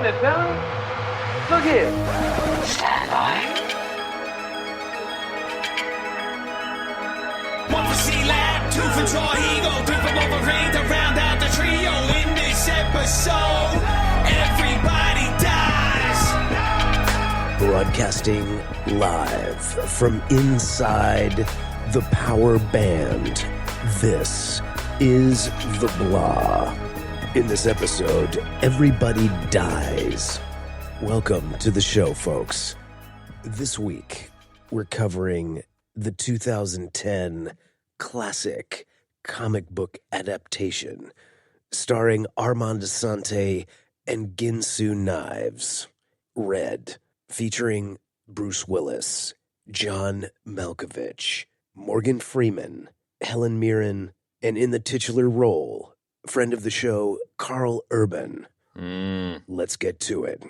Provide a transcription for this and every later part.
it, fella. Look here. Stand by. One for C-Lab, two for Draw Eagle, three for Wolverine to round out the trio. In this episode, everybody dies. Broadcasting live from inside the power band, this is The Blah. In this episode, everybody dies. Welcome to the show, folks. This week, we're covering the 2010 classic comic book adaptation starring Armand Assante and Ginsu Knives, Red, featuring Bruce Willis, John Malkovich, Morgan Freeman, Helen Mirren, and in the titular role, friend of the show, Karl Urban. Let's get to it.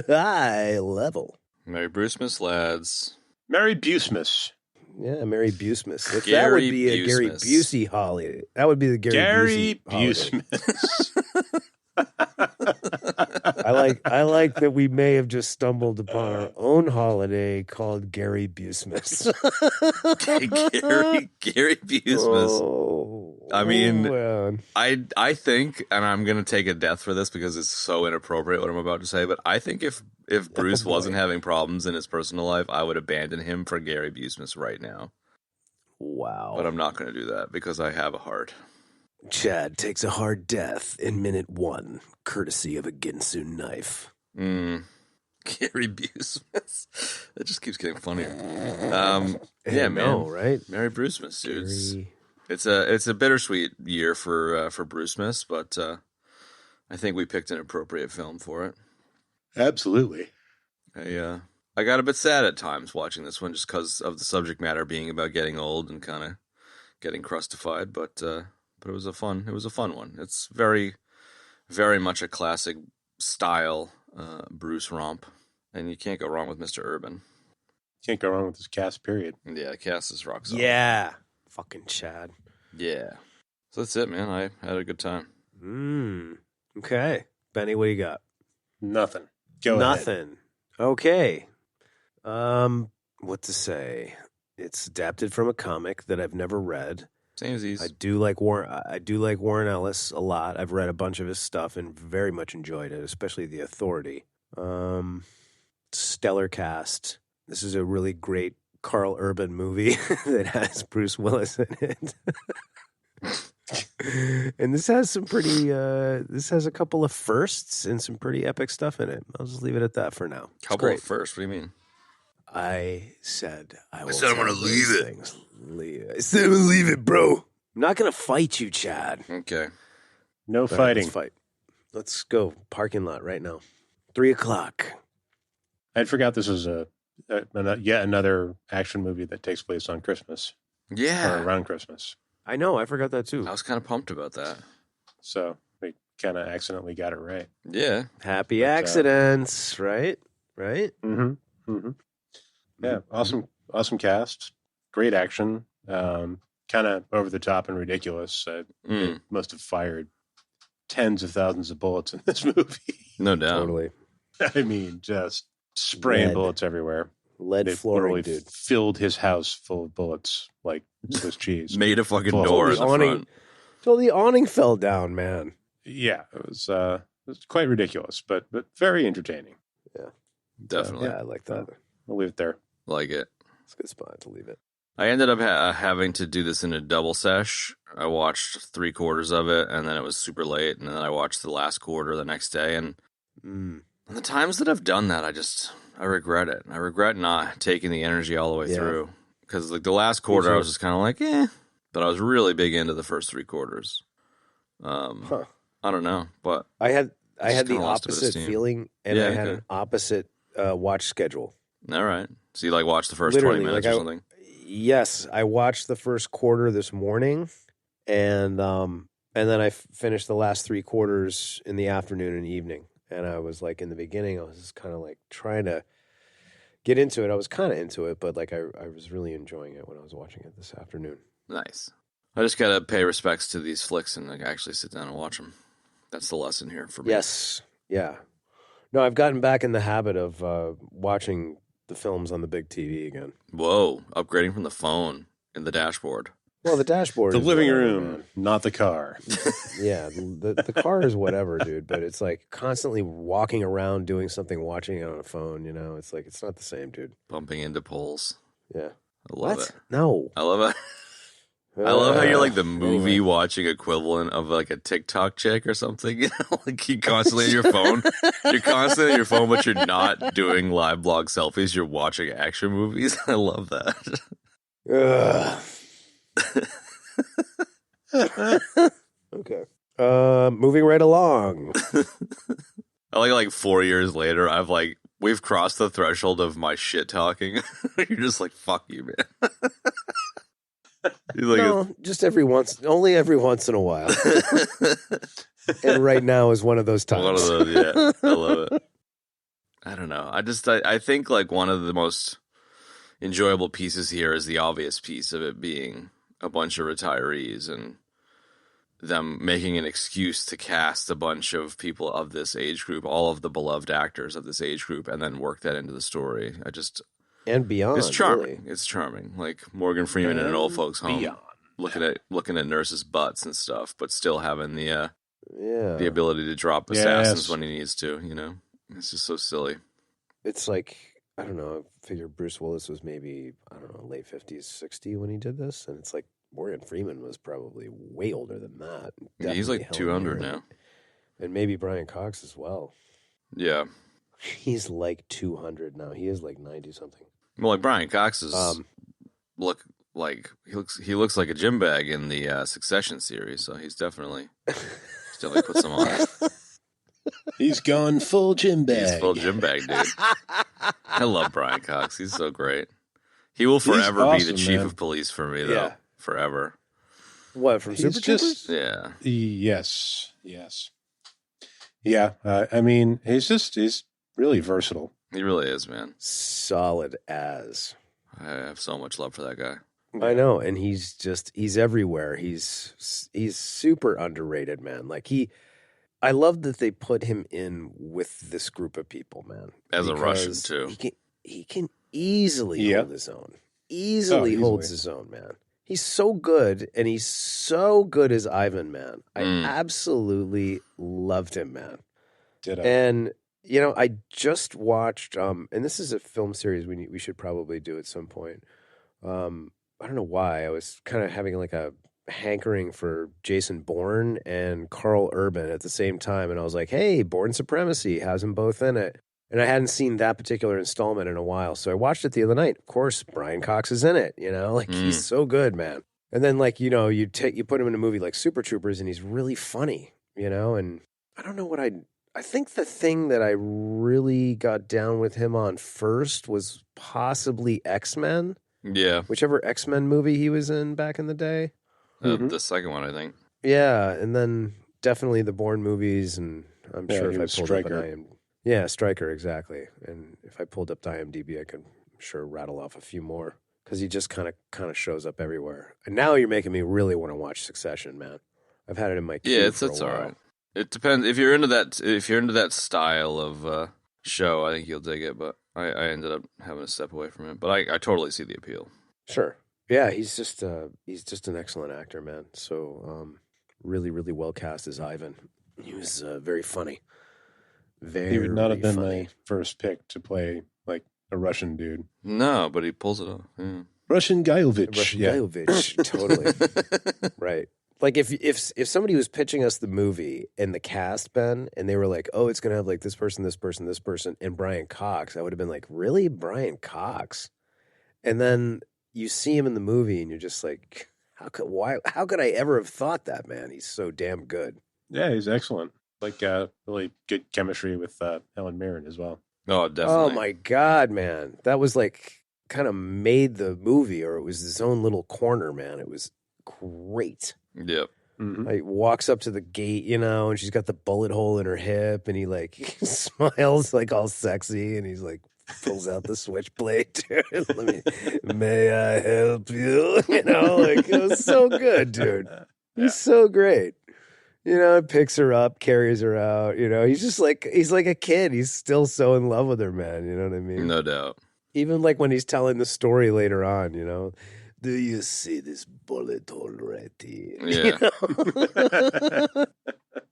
High level. Merry Brucemas, lads. Merry Busey. Yeah, Merry Busey. That would Gary be a Gary Busey. Busey holiday. That would be the Gary Busey. I like that we may have just stumbled upon our own holiday called Gary Busey. Gary Busey. Oh, I mean, man. I think, and I'm gonna take a death for this because it's so inappropriate what I'm about to say, but I think if Bruce wasn't having problems in his personal life, I would abandon him for Gary Busey right now. Wow. But I'm not gonna do that because I have a heart. Chad takes a hard death in minute 1, courtesy of a Ginsu knife. Gary Busey. That just keeps getting funnier. Yeah, man. Right? Merry Brucemas, dudes. Gary... It's a bittersweet year for Brucemas, but I think we picked an appropriate film for it. Absolutely. I got a bit sad at times watching this one just because of the subject matter being about getting old and kind of getting crustified, but it was a fun one. It's very, very much a classic style Bruce romp, and you can't go wrong with Mr. Urban. Can't go wrong with this cast, period. Yeah, the cast is rock solid. Yeah. Fucking Chad. Yeah. So that's it, man. I had a good time. Okay. Benny, what do you got? Nothing. Go ahead. Nothing. Okay. What to say? It's adapted from a comic that I've never read. Same as these. I do like Warren Ellis a lot. I've read a bunch of his stuff and very much enjoyed it, especially The Authority. Stellar cast. This is a really great Karl Urban movie that has Bruce Willis in it. And this has some pretty this has a couple of firsts and some pretty epic stuff in it. I'll just leave it at that for now. Couple of firsts? What do you mean? I said I'm going to leave it. I said I'm going to leave it, bro. I'm not going to fight you, Chad. Okay. No All right, fighting. let's fight. Let's go. Parking lot right now. 3:00. I forgot this was yet another action movie that takes place on Christmas. Yeah. Or around Christmas. I know. I forgot that too. I was kind of pumped about that. So we kind of accidentally got it right. Yeah. Happy accidents, right? Right? Mm-hmm. Mm-hmm. Yeah. Awesome cast. Great action. Kind of over the top and ridiculous. They must have fired tens of thousands of bullets in this movie. No doubt. Totally. I mean, just spraying bullets everywhere. Lead flooring, dude. Filled his house full of bullets like Swiss cheese. Made a fucking Full. door in the front. So the awning fell down, man. Yeah, it was quite ridiculous, but very entertaining. Yeah. Definitely. Yeah, I like that. I'll leave it there. Like it. It's a good spot to leave it. I ended up having to do this in a double sesh. I watched 3/4 of it, and then it was super late, and then I watched the last quarter the next day. And the times that I've done that, I regret it. I regret not taking the energy all the way through. Because like the last quarter, I was just kind of like, but I was really big into the first 3/4. I don't know, but I had the lost a bit of opposite steam. feeling, and I had an opposite watch schedule. All right. So you like watch the first 20 minutes or something? Yes, I watched the first quarter this morning, and then I finished the last 3/4 in the afternoon and evening. And I was like, in the beginning, I was just kind of like trying to get into it. I was kind of into it, but like I was really enjoying it when I was watching it this afternoon. Nice. I just gotta pay respects to these flicks and like actually sit down and watch them. That's the lesson here for me. Yes. Yeah. No, I've gotten back in the habit of watching the films on the big TV again. Whoa, upgrading from the phone in the dashboard. Well, the dashboard The is living whatever, room, man. not the car. Yeah, the car is whatever, dude, but it's like constantly walking around doing something, watching it on a phone, you know? It's like, it's not the same, dude. Bumping into poles. Yeah. I love What? it. No. I love it. I love how you're like the movie Anyway. watching equivalent of like a TikTok chick or something. You know, like you constantly on your phone. You're constantly on your phone, but you're not doing live blog selfies. You're watching action movies. I love that. Okay. Moving right along. I like 4 years later, we've crossed the threshold of my shit talking. You're just like, fuck you, man. You're like, No, just only every once in a while. And right now is one of those times. one of those, yeah. I love it. I don't know. I think like one of the most enjoyable pieces here is the obvious piece of it being a bunch of retirees and them making an excuse to cast a bunch of people of this age group, all of the beloved actors of this age group, and then work that into the story. And beyond. It's charming. Really. It's charming. Like Morgan Freeman in an old folks home, Beyond. looking at nurses' butts and stuff, but still having the Yeah. ability to drop assassins Yes. when he needs to. You know, it's just so silly. It's like, I don't know, I figure Bruce Willis was maybe, I don't know, late 50s, 60 when he did this. And it's like Morgan Freeman was probably way older than that. Yeah, he's like Definitely 200 Helen now. Mirren. And maybe Brian Cox as well. Yeah. He's like 200 now. He is like 90 something. Well, like Brian Cox is he looks like a gym bag in the Succession series, so he's definitely put some on. He's gone full gym bag. He's full gym bag, dude. I love Brian Cox. He's so great. He will forever be the awesome, chief man. of police for me, though. Yeah. Forever. What, from He's Super just- Troopers? Yeah. Yes. Yeah. He's really versatile. He really is, man. Solid as. I have so much love for that guy. I know, and he's everywhere. He's super underrated, man. Like I love that they put him in with this group of people, man. As a Russian, because too. He can easily Yeah. hold his own. Easily easily. holds his own, man. He's so good, and he's so good as Ivan, man. I absolutely loved him, man. Ditto. And you know, I just watched, and this is a film series we should probably do at some point. I don't know why. I was kind of having like a hankering for Jason Bourne and Karl Urban at the same time, and I was like, "Hey, Bourne Supremacy has them both in it." And I hadn't seen that particular installment in a while, so I watched it the other night. Of course, Brian Cox is in it. You know, like he's so good, man. And then like you know, you put him in a movie like Super Troopers, and he's really funny. You know, and I don't know what I think the thing that I really got down with him on first was possibly X-Men, Yeah. whichever X-Men movie he was in back in the day. The second one, I think. Yeah, and then definitely the Bourne movies, and I'm Yeah, sure he if I was pulled Stryker. up an yeah, Stryker, exactly. And if I pulled up the IMDb, I could sure rattle off a few more because he just kind of shows up everywhere. And now you're making me really want to watch Succession, man. I've had it in my queue Yeah, for a it's all while. right. It depends if you're into that style of show. I think you'll dig it, but I ended up having to step away from it. But I totally see the appeal. Sure. Yeah, he's just an excellent actor, man. So really, really well cast as Ivan. He was very funny. Very. He would not have been funny. my first pick to play like a Russian dude. No, but he pulls it off. Yeah. Russian Guyovitch. Russian Yeah. Guyovitch, totally. Right. Like if somebody was pitching us the movie and the cast, Ben, and they were like, "Oh, it's gonna have like this person, this person, this person, and Brian Cox," I would have been like, "Really, Brian Cox?" And then you see him in the movie, and you're just like, "How could I ever have thought that, man? He's so damn good." Yeah, he's excellent. Like really good chemistry with Helen Mirren as well. Oh, definitely. Oh my God, man, that was like kind of made the movie, or it was his own little corner, man. It was great. Yep. Mm-hmm. Like walks up to the gate, you know, and she's got the bullet hole in her hip, and he like smiles like all sexy, and he's like pulls out the switchblade, dude. May I help you? You know, like it was so good, dude. He's so great. Picks her up, carries her out. He's just he's like a kid. He's still so in love with her, man. You know what I mean? No doubt. Even like when he's telling the story later on, do you see this bullet already? Yeah.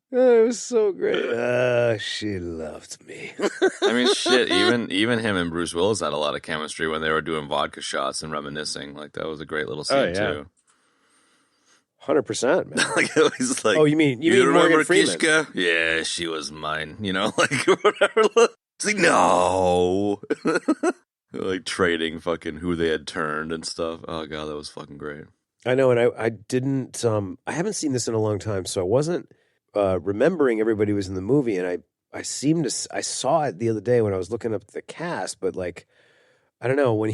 Oh, it was so great. She loved me. I mean, shit, even him and Bruce Willis had a lot of chemistry when they were doing vodka shots and reminiscing. Like, that was a great little scene, too. 100%, man. Like, it was like, oh, you mean remember Morgan Freeman? Kishka? Yeah, she was mine. Like, whatever. It's like, no. Like, trading fucking who they had turned and stuff. Oh, God, that was fucking great. I know, and I didn't, I haven't seen this in a long time, so I wasn't remembering everybody was in the movie, and I saw it the other day when I was looking up the cast, but like, I don't know, when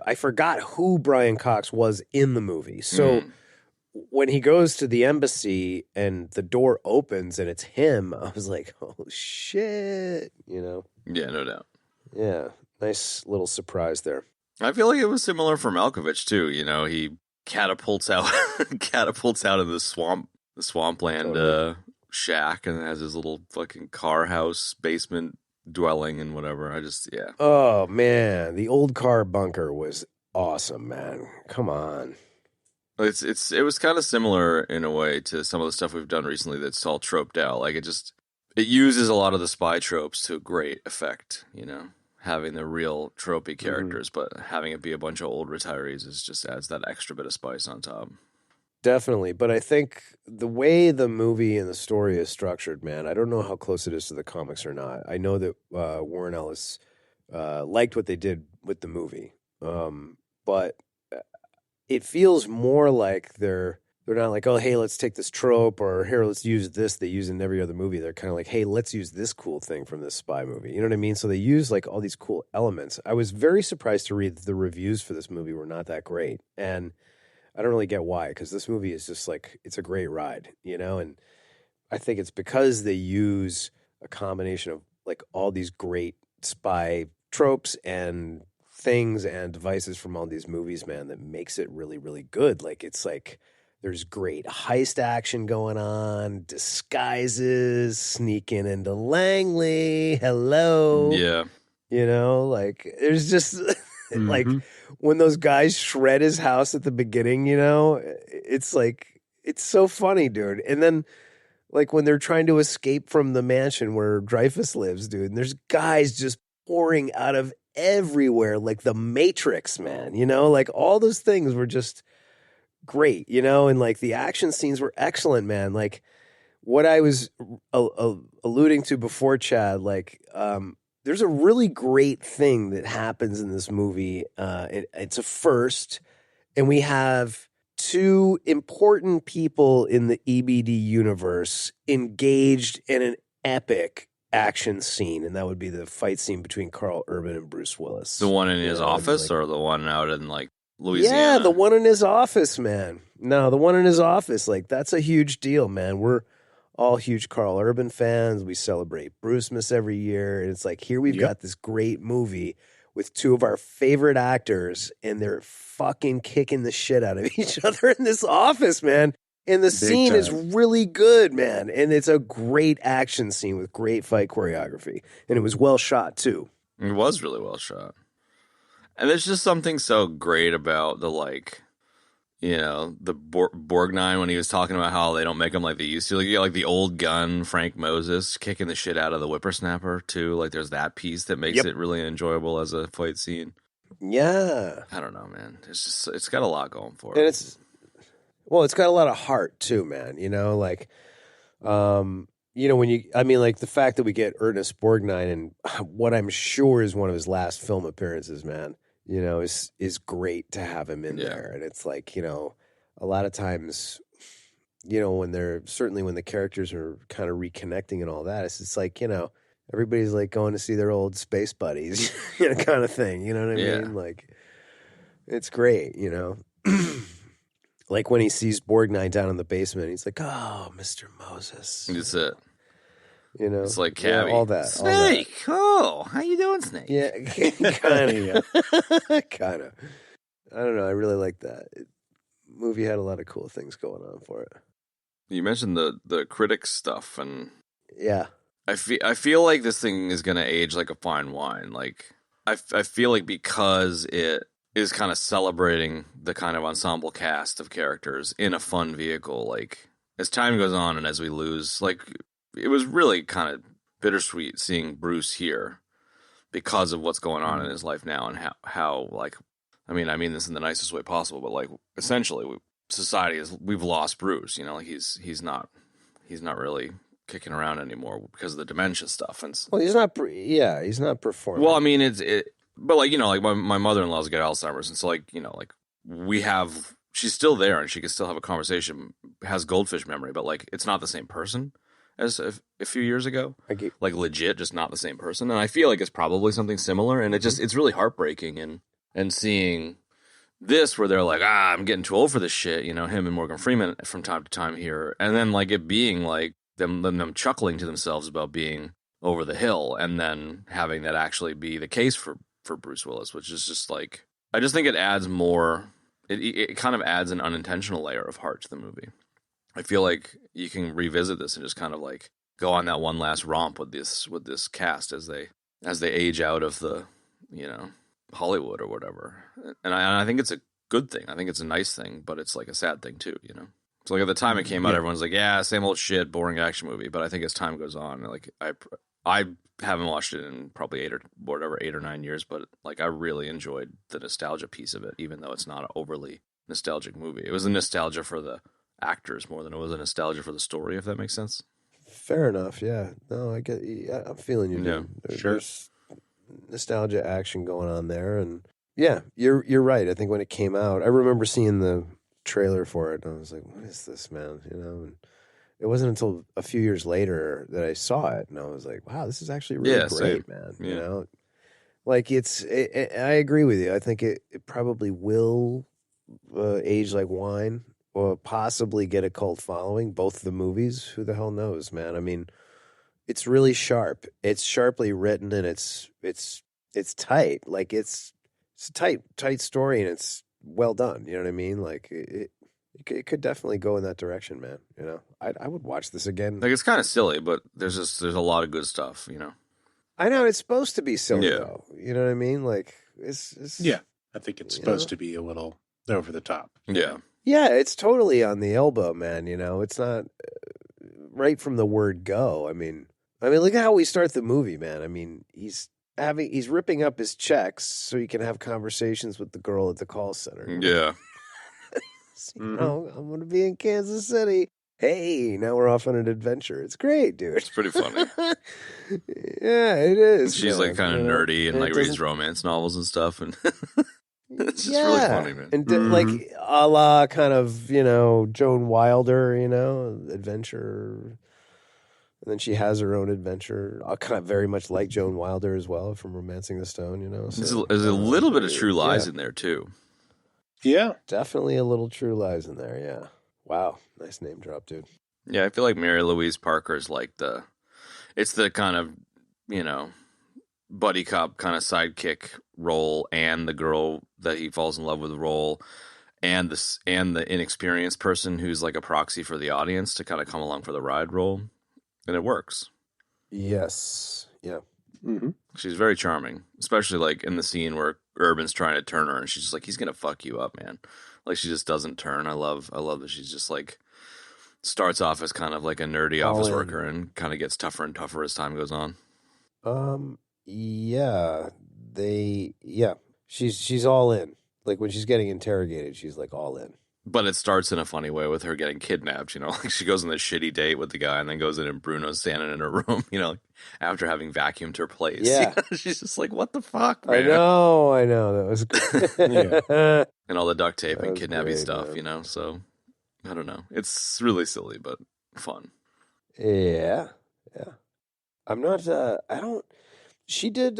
I forgot who Brian Cox was in the movie. So when he goes to the embassy and the door opens and it's him, I was like, oh shit, Yeah, no doubt. Yeah, nice little surprise there. I feel like it was similar for Malkovich too. He catapults out of the swampland shack and has his little fucking car house basement dwelling and whatever. Yeah. Oh man, the old car bunker was awesome, man. Come on. It was kind of similar in a way to some of the stuff we've done recently that's all troped out. Like, it uses a lot of the spy tropes to great effect, having the real tropey characters, but having it be a bunch of old retirees just adds that extra bit of spice on top. Definitely. But I think the way the movie and the story is structured, man, I don't know how close it is to the comics or not. I know that Warren Ellis liked what they did with the movie. But it feels more like they're not like, oh, hey, let's take this trope, or here, let's use this they use in every other movie. They're kind of like, hey, let's use this cool thing from this spy movie. You know what I mean? So they use like all these cool elements. I was very surprised to read that the reviews for this movie were not that great. And I don't really get why, because this movie is just like, it's a great ride, and I think it's because they use a combination of like all these great spy tropes and things and devices from all these movies, man, that makes it really, really good. Like, it's like there's great heist action going on, disguises, sneaking into Langley, hello. Yeah. Like there's just like when those guys shred his house at the beginning, it's like, it's so funny, dude. And then like when they're trying to escape from the mansion where Dreyfus lives, dude, and there's guys just pouring out of everywhere, like the Matrix, man, like all those things were just great, and like the action scenes were excellent, man. Like what I was alluding to before, Chad, like there's a really great thing that happens in this movie. It's a first, and we have two important people in the EBD universe engaged in an epic action scene, and that would be the fight scene between Karl Urban and Bruce Willis. The one in his office, or the one out in like Louisiana? Yeah, the one in his office, man. No, the one in his office. Like, that's a huge deal, man. We're all huge Karl Urban fans. We celebrate Brucemas every year, and it's like, here we've got this great movie with two of our favorite actors, and they're fucking kicking the shit out of each other in this office, man. And the scene is really good, man. And it's a great action scene with great fight choreography. And it was well shot, too. It was really well shot. And there's just something so great about the, like, the Borgnine when he was talking about how they don't make them like they used to. Like, you get, like, the old gun, Frank Moses, kicking the shit out of the whippersnapper, too. Like, there's that piece that makes it really enjoyable as a fight scene. Yeah. I don't know, man. It's got a lot going for and it. Well, it's got a lot of heart too, man. Like, when like the fact that we get Ernest Borgnine and what I'm sure is one of his last film appearances, man, is great to have him in there. And it's like, a lot of times, when the characters are kind of reconnecting and all that, it's just like, everybody's like going to see their old space buddies, kind of thing. You know what I mean? Like, it's great, Like when he sees Borgnine down in the basement, he's like, "Oh, Mr. Moses." That's it. It's like Cabbie. All that. Snake. Oh, how you doing, Snake? Yeah, kind of. Kind of. I don't know. I really like that. Movie had a lot of cool things going on for it. You mentioned the critic stuff, and Yeah. I feel like this thing is gonna age like a fine wine. Like I feel like because it is kind of celebrating the kind of ensemble cast of characters in a fun vehicle. Like as time goes on and as we lose, like it was really kind of bittersweet seeing Bruce here because of what's going on in his life now and how like I mean this in the nicest way possible, but like essentially we've lost Bruce. You know, like he's not really kicking around anymore because of the dementia stuff. And Well, he's not. He's not performing. well, I mean but like you know, like my mother-in-law's got Alzheimer's, and so like you know, like she's still there and she can still have a conversation, has goldfish memory, but like it's not the same person as a few years ago. Like legit, just not the same person. And I feel like it's probably something similar, and it's really heartbreaking and seeing this where they're like, I'm getting too old for this shit, you know, him and Morgan Freeman from time to time here, and then like it being like them chuckling to themselves about being over the hill, and then having that actually be the case for Bruce Willis, which is just like I just think it adds more. It kind of adds an unintentional layer of heart to the movie. I feel like you can revisit this and just kind of like go on that one last romp with this cast as they age out of the, you know, Hollywood or whatever. And I think it's a good thing. I think it's a nice thing, but it's like a sad thing too, you know. So like at the time it came out, everyone's like, yeah, same old shit, boring action movie. But I think as time goes on, like I haven't watched it in probably 8 or 9 years, but like I really enjoyed the nostalgia piece of it, even though it's not an overly nostalgic movie. It was a nostalgia for the actors more than it was a nostalgia for the story, if that makes sense. Fair enough. Yeah. No, I get. Yeah, I'm feeling you. Yeah, There's nostalgia action going on there, and yeah, you're right. I think when it came out, I remember seeing the trailer for it, and I was like, "What is this, man?" You know. And it wasn't until a few years later that I saw it, and I was like, "Wow, this is actually really great, same. man." Yeah. You know, like I agree with you. I think it probably will age like wine, or possibly get a cult following. Both the movies, who the hell knows, man? I mean, it's really sharp. It's sharply written, and it's tight. Like it's a tight story, and it's well done. You know what I mean? Like it could definitely go in that direction, man. You know, I would watch this again. Like it's kind of silly, but there's a lot of good stuff, you know. I know it's supposed to be silly, though. You know what I mean? Like it's yeah. I think it's supposed to be a little over the top. Yeah. Yeah, it's totally on the elbow, man. You know, it's not right from the word go. I mean, look at how we start the movie, man. I mean, he's ripping up his checks so he can have conversations with the girl at the call center. Yeah. You know, I'm going to be in Kansas City. Hey, now we're off on an adventure. It's great, dude. It's pretty funny. Yeah, it is. She's like kind of nerdy and like reads romance novels and stuff, and it's just really funny, man. And like a la kind of, you know, Joan Wilder, you know, adventure. And then she has her own adventure, kind of very much like Joan Wilder as well from Romancing the Stone, you know. So, there's a little bit of True Lies in there too. Yeah, definitely a little True Lies in there. Yeah. Wow, nice name drop, dude. Yeah, I feel like Mary Louise Parker is like it's the kind of, you know, buddy cop kind of sidekick role, and the girl that he falls in love with role, and the inexperienced person who's like a proxy for the audience to kind of come along for the ride role, and it works. Yes. Yeah. Mm-hmm. She's very charming, especially like in the scene where Urban's trying to turn her, and she's just like, he's gonna fuck you up, man. Like she just doesn't turn. I love that she's just like starts off as kind of like a nerdy office worker and kind of gets tougher and tougher as time goes on. Yeah. She's all in. Like when she's getting interrogated, she's like all in. But it starts in a funny way with her getting kidnapped, you know, like she goes on this shitty date with the guy and then goes in and Bruno's standing in her room, you know, after having vacuumed her place. Yeah. She's just like, what the fuck, man? I know. That was good. Yeah. And all the duct tape and kidnapping great, stuff, man. you know, so I don't know. It's really silly, but fun. Yeah. I'm not, she did,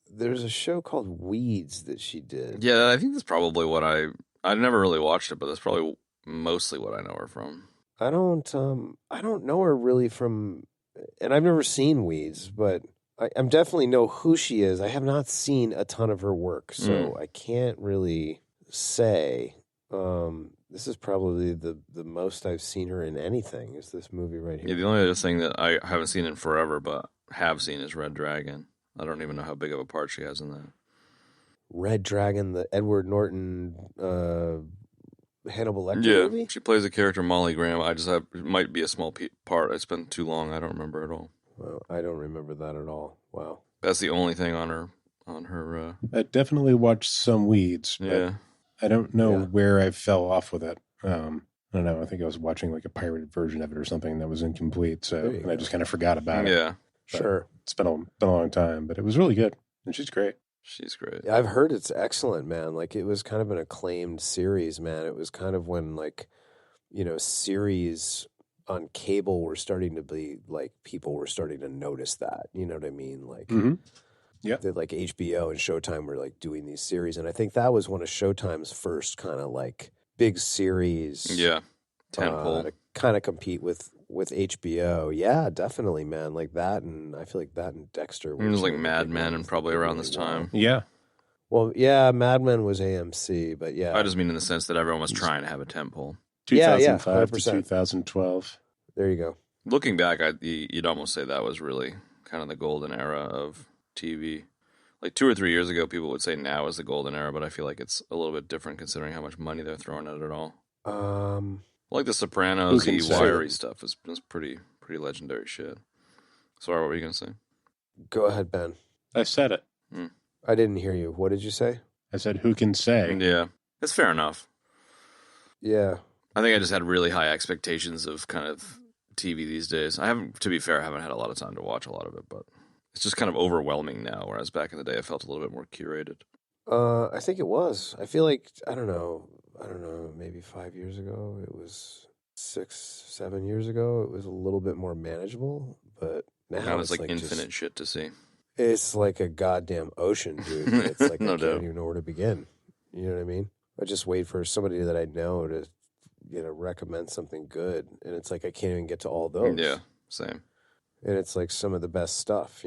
there's a show called Weeds that she did. Yeah, I think that's probably what I never really watched it, but that's probably mostly what I know her from. I don't know her really from, and I've never seen Weeds, but I'm definitely know who she is. I have not seen a ton of her work, so I can't really say. This is probably the most I've seen her in anything. Is this movie right here? Yeah, the only other thing that I haven't seen in forever, but have seen, is Red Dragon. I don't even know how big of a part she has in that. Red Dragon, the Edward Norton Hannibal Lecter movie? Yeah, she plays a character, Molly Graham. It might be a small part. It's been too long. I don't remember at all. Well, I don't remember that at all. Wow. That's the only thing on her. I definitely watched some Weeds. Yeah. I don't know where I fell off with it. I don't know. I think I was watching like a pirated version of it or something that was incomplete. So I just kind of forgot about it. Yeah. But Sure. It's been a long time, but it was really good. And she's great. She's great. Yeah, I've heard it's excellent, man. Like, it was kind of an acclaimed series, man. It was kind of when, like, series on cable were starting to be, like, people were starting to notice that. You know what I mean? Like, Yeah. like HBO and Showtime were, like, doing these series. And I think that was one of Showtime's first kind of, like, big series. Yeah. Tentpole. To kind of compete with HBO. Yeah, definitely, man. Like that, and I feel like that and Dexter. It was like Mad Men and probably around this time. Yeah. Well, yeah, Mad Men was AMC, but yeah. I just mean in the sense that everyone was trying to have a tentpole. 2005 to 100%. 2012. There you go. Looking back, you'd almost say that was really kind of the golden era of TV. Like 2 or 3 years ago, people would say now is the golden era, but I feel like it's a little bit different considering how much money they're throwing at it all. Like the Sopranos, wiry stuff was pretty legendary shit. Sorry, what were you gonna say? Go ahead, Ben. I said it. I didn't hear you. What did you say? I said, who can say? Yeah, it's fair enough. Yeah. I think I just had really high expectations of kind of TV these days. To be fair, I haven't had a lot of time to watch a lot of it, but it's just kind of overwhelming now, whereas back in the day I felt a little bit more curated. I think it was. I feel like, I don't know, maybe 5 years ago, it was 6-7 years ago, it was a little bit more manageable, but now it's like infinite shit to see. It's like a goddamn ocean, dude. It's like No I doubt. can't even know where to begin. You know what I mean? I just wait for somebody that I know to, recommend something good, and it's like I can't even get to all those. Yeah, same. And it's like some of the best stuff,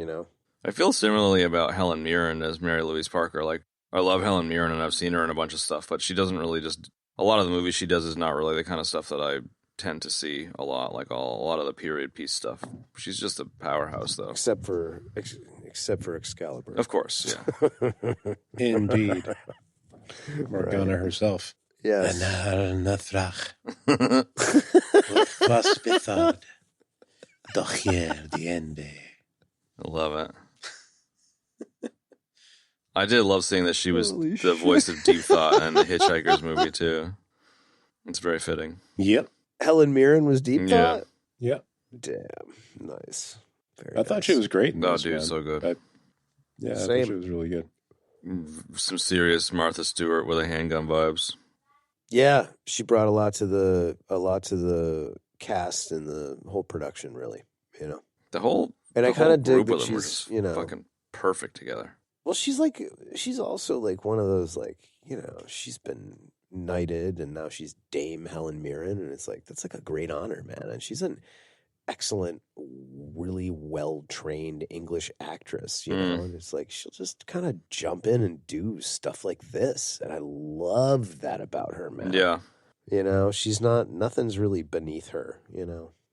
I feel similarly about Helen Mirren as Mary Louise Parker. Like, I love Helen Mirren, and I've seen her in a bunch of stuff, but she doesn't really a lot of the movies she does is not really the kind of stuff that I tend to see a lot, like a lot of the period piece stuff. She's just a powerhouse, though. Except for Excalibur. Of course, yeah. Indeed. Morgana herself. Yes. I love it. I did love seeing that she was the voice of Deep Thought in the Hitchhiker's movie, too. It's very fitting. Yep. Helen Mirren was Deep Thought? Yep. Damn. Nice. I thought she was great in Oh, this, dude, man. so good. I thought Same. she was really good. Some serious Martha Stewart with a handgun vibes. Yeah, she brought a lot to the cast and the whole production, really. The whole And the I kind whole of dig group that of them were she's, just fucking perfect together. Well, she's also like one of those, like, she's been knighted and now she's Dame Helen Mirren, and it's like that's like a great honor, man. And she's an excellent, really well trained English actress, and it's like she'll just kind of jump in and do stuff like this, and I love that about her, man. Yeah, she's nothing's really beneath her.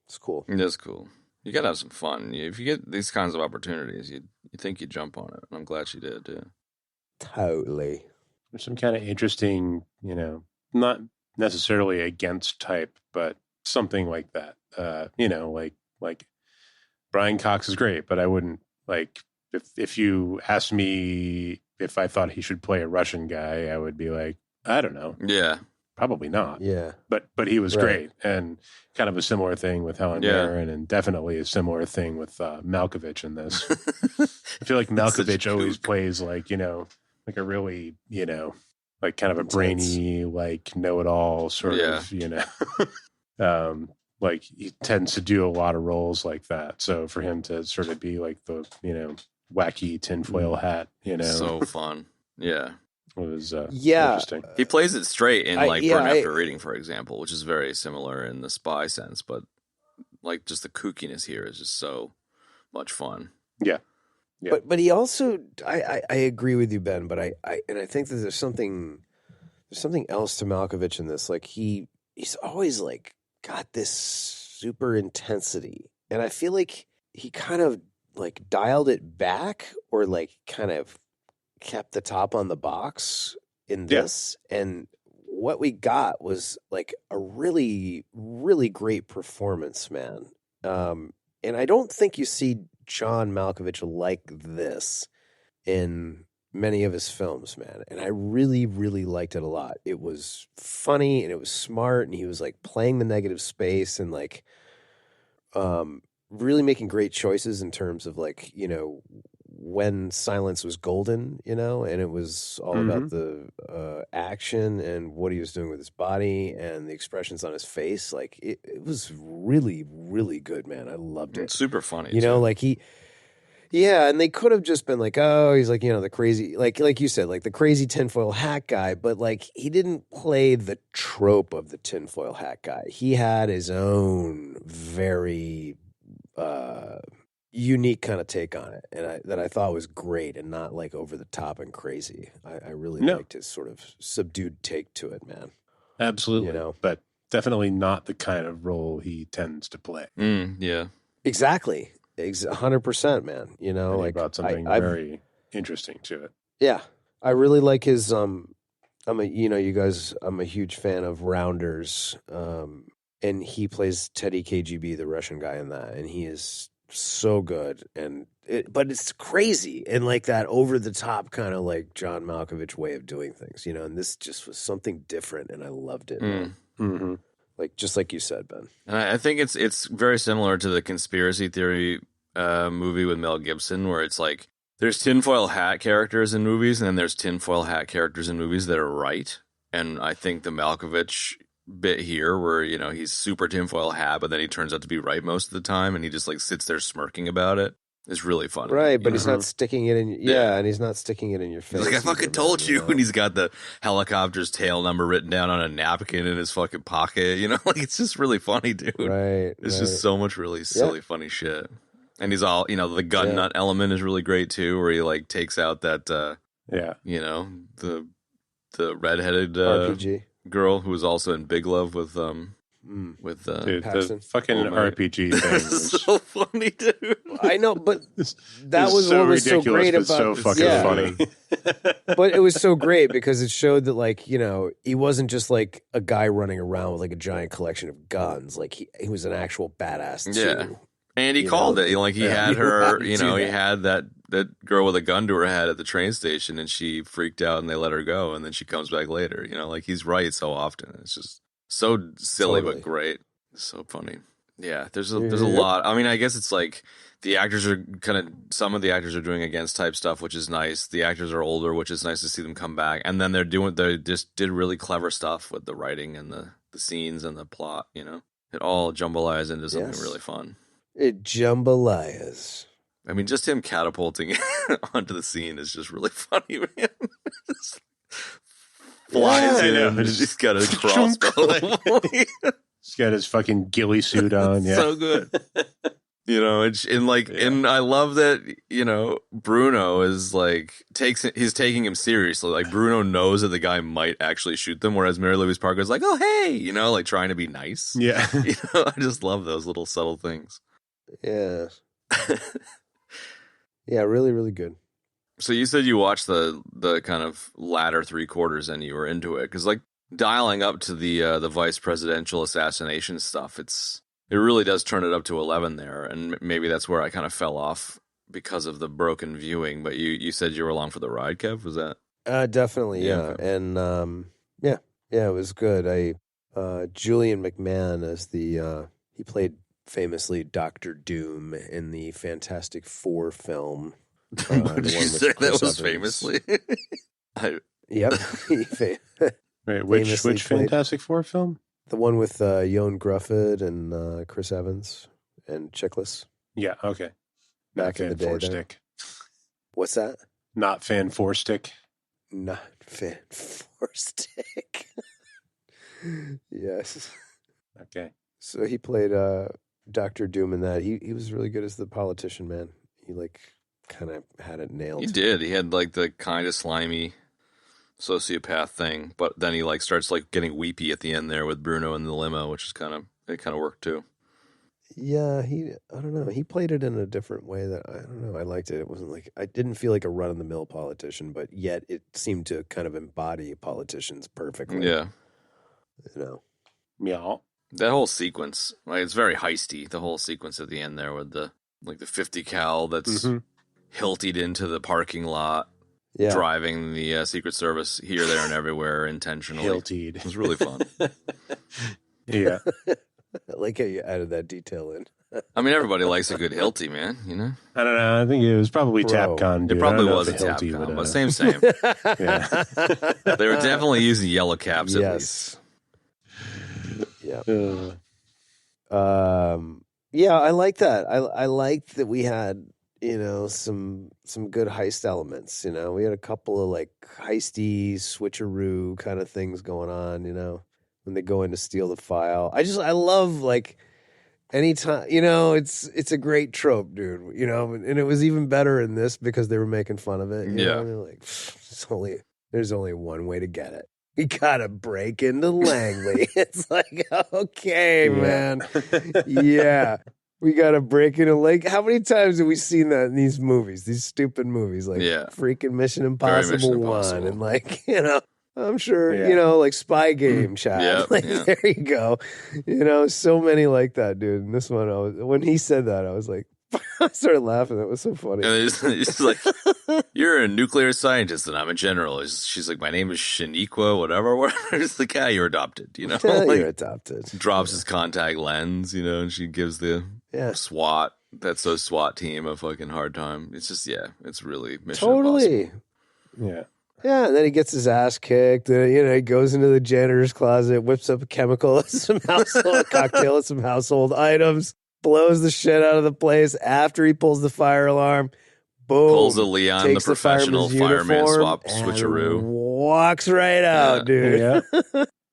It's cool. it is cool. You gotta have some fun. If you get these kinds of opportunities, you think you jump on it. And I'm glad she did too. Totally. There's some kind of interesting, not necessarily against type, but something like that. Like Brian Cox is great, but I wouldn't like if you asked me if I thought he should play a Russian guy, I would be like, I don't know. Yeah. Probably not. Yeah. But he was Right. great, and kind of a similar thing with Helen Mirren, and definitely a similar thing with Malkovich in this. I feel like Malkovich always plays like, like a really, like kind of a brainy, like know-it-all sort of, like he tends to do a lot of roles like that. So for him to sort of be like the, wacky tinfoil hat, So fun. Yeah. was interesting. He plays it straight in Burn I- After Reading, for example, which is very similar in the spy sense, but like just the kookiness here is just so much fun. Yeah. But he also, I agree with you, Ben. But I think that there's something else to Malkovich in this. Like he's always like got this super intensity, and I feel like he kind of like dialed it back, or like kind of kept the top on the box in this. And what we got was like a really, really great performance, man. And I don't think you see John Malkovich like this in many of his films, man. And I really, really liked it a lot. It was funny and it was smart, and he was like playing the negative space and like really making great choices in terms of like, you know, when silence was golden, you know, and it was all about the action and what he was doing with his body and the expressions on his face. Like it was really, really good, man. I loved it. It's super funny, you know, like and they could have just been like, oh, he's like, you know, the crazy, like you said, like the crazy tinfoil hat guy, but like he didn't play the trope of the tinfoil hat guy. He had his own very unique kind of take on it, and that I thought was great and not like over the top and crazy. I really liked his sort of subdued take to it, man. Absolutely, you know, but definitely not the kind of role he tends to play. Yeah, exactly, 100%, man. You know, and he like brought something very interesting to it. Yeah, I really like his. I'm a huge fan of Rounders, and he plays Teddy KGB, the Russian guy in that, and he is so good, but it's crazy and like that over the top kind of like John Malkovich way of doing things, you know. And this just was something different, and I loved it. Mm-hmm. Like just like you said, Ben. And I think it's very similar to the conspiracy theory movie with Mel Gibson, where it's like there's tinfoil hat characters in movies, and then there's tinfoil hat characters in movies that are right. And I think the Malkovich bit here, where, you know, he's super tinfoil hat, but then he turns out to be right most of the time, and he just like sits there smirking about it. It's really funny, right? But he's not sticking it in. Yeah, and he's not sticking it in your face. He's like, I fucking told you. Know? And he's got the helicopter's tail number written down on a napkin in his fucking pocket. You know, like it's just really funny, dude. Right. It's just so much really silly, funny shit. And he's all, you know, the gun nut element is really great too, where he like takes out that, you know, the redheaded RPG girl who was also in Big Love with dude, Paxton. the fucking RPG thing is so funny, dude. I know, but that was so what was so ridiculous, great but about so fucking funny. But it was so great because it showed that, like, you know, he wasn't just like a guy running around with like a giant collection of guns. Like he was an actual badass too. Yeah. And he called it. Like he had her, you know, he that. had that girl with a gun to her head at the train station, and she freaked out and they let her go, and then she comes back later. You know, like he's right so often. It's just so silly but great. It's so funny. Yeah, there's a lot. I mean, I guess it's like the actors are some of the actors are doing against type stuff, which is nice. The actors are older, which is nice to see them come back. And then they just did really clever stuff with the writing and the scenes and the plot, you know. It all jambalayas into something really fun. It jambalayas. I mean, just him catapulting onto the scene is just really funny, man. Just flies in. He's got a crossbow. He's got his fucking ghillie suit on. Yeah, so good. You know, and I love that, you know, Bruno is like he's taking him seriously. Like Bruno knows that the guy might actually shoot them, whereas Mary Louise Parker is like, oh hey, you know, like trying to be nice. Yeah, you know, I just love those little subtle things. Yeah. Yeah, really, really good. So you said you watched the kind of latter 3/4 and you were into it, because like dialing up to the vice presidential assassination stuff, it really does turn it up to 11 there, and maybe that's where I kind of fell off because of the broken viewing. But you said you were along for the ride, Kev. Was that? Definitely, yeah. Okay. And it was good. Julian McMahon as he played famously Dr. Doom in the Fantastic Four film. Did you say that was famously? Yep. Wait, which Fantastic Four film? The one with Joan Grufford and Chris Evans and Chiklis. Yeah, okay. Back in the day. Stick. What's that? Not Fan Four Stick. Not Fan Four Stick. Yes. Okay. So he played Dr. Doom in that. He was really good as the politician, man. He like kind of had it nailed. He did. He had like the kind of slimy sociopath thing, but then he like starts like getting weepy at the end there with Bruno in the limo, which is kind of worked too. Yeah, I don't know. He played it in a different way that I don't know. I liked it. It wasn't like I didn't feel like a run of the mill politician, but yet it seemed to kind of embody politicians perfectly. Yeah. You know. Yeah. That whole sequence, like it's very heisty. The whole sequence at the end there with the 50 cal that's hiltied into the parking lot, driving the Secret Service here, there, and everywhere intentionally. Hiltied. It was really fun. Yeah. I like how you added that detail in. I mean, everybody likes a good Hilti, man, you know? I don't know. I think it was probably Tapcon. It probably was a Tapcon, but same. Yeah. They were definitely using yellow caps at least. Yeah. Yeah, I like that. I liked that we had, you know, some good heist elements, you know. We had a couple of like heisty switcheroo kind of things going on, you know, when they go in to steal the file. I love like anytime, you know, it's a great trope, dude, you know, and it was even better in this because they were making fun of it. You know? I mean, like there's only one way to get it. We gotta break into Langley. It's like, okay, man. Yeah. We gotta break into like how many times have we seen that in these movies, these stupid movies, like freaking Mission Impossible 1 and like, you know, I'm sure, you know, like Spy Game chat. There you go. You know, so many like that, dude. And this one, when he said that, I was like, I started laughing. That was so funny. And it's like, you're a nuclear scientist and I'm a general. She's like, my name is Shaniqua, whatever. It's like, yeah, you're adopted, you know? Like, you're adopted. Drops his contact lens, you know, and she gives the SWAT, SWAT team a fucking hard time. It's just, it's really Mission Impossible. Yeah. Yeah, and then he gets his ass kicked. You know, he goes into the janitor's closet, whips up a chemical, some household cocktail, and some household items. Blows the shit out of the place after he pulls the fire alarm. Boom. Pulls the Leon, the professional fireman swap switcheroo. Walks right out, dude. Yeah.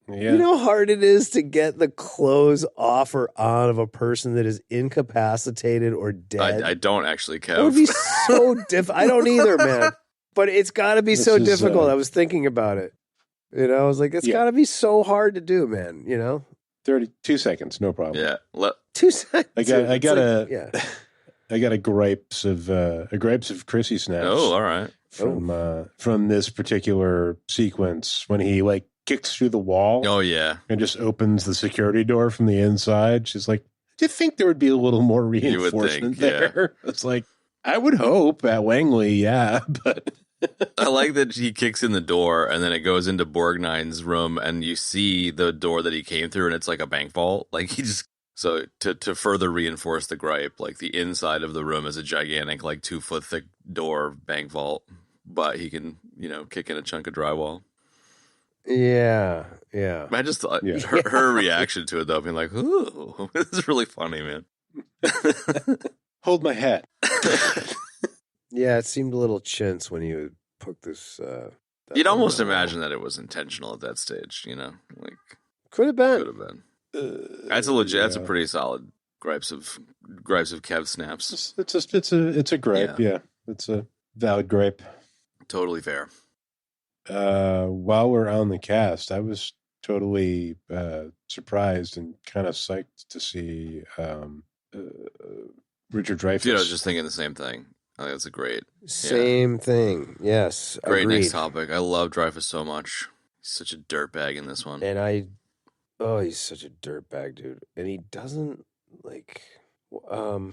You know how hard it is to get the clothes off or on of a person that is incapacitated or dead? I don't actually care. It would be so difficult. I don't either, man. But it's got to be so difficult. I was thinking about it. You know, I was like, it's got to be so hard to do, man. You know? 32 seconds, no problem. Yeah. 2 seconds. I got a gripes of Chrissy snaps. Oh, all right. From this particular sequence when he like kicks through the wall. Oh yeah. And just opens the security door from the inside. She's like, do you think there would be a little more reinforcement there? Yeah. It's like, I would hope at Langley, but I like that he kicks in the door and then it goes into Borgnine's room and you see the door that he came through and it's like a bank vault. Like he just, so to further reinforce the gripe, like the inside of the room is a gigantic, like 2 foot thick door bank vault, but he can, you know, kick in a chunk of drywall. Yeah. I just thought her reaction to it though, being like, ooh, this is really funny, man. Hold my hat. Yeah, it seemed a little chintz when you put this. You'd almost imagine that it was intentional at that stage, you know? Like could have been. That's a legit. That's a pretty solid gripes of Kev snaps. It's a gripe. Yeah. It's a valid gripe. Totally fair. While we're on the cast, I was totally surprised and kind of psyched to see Richard Dreyfuss. Dude, I was just thinking the same thing. I think that's a great same thing. Yes, great. Agreed. Next topic. I love Dreyfuss so much. He's such a dirtbag in this one. And he's such a dirtbag, dude. And he doesn't like. I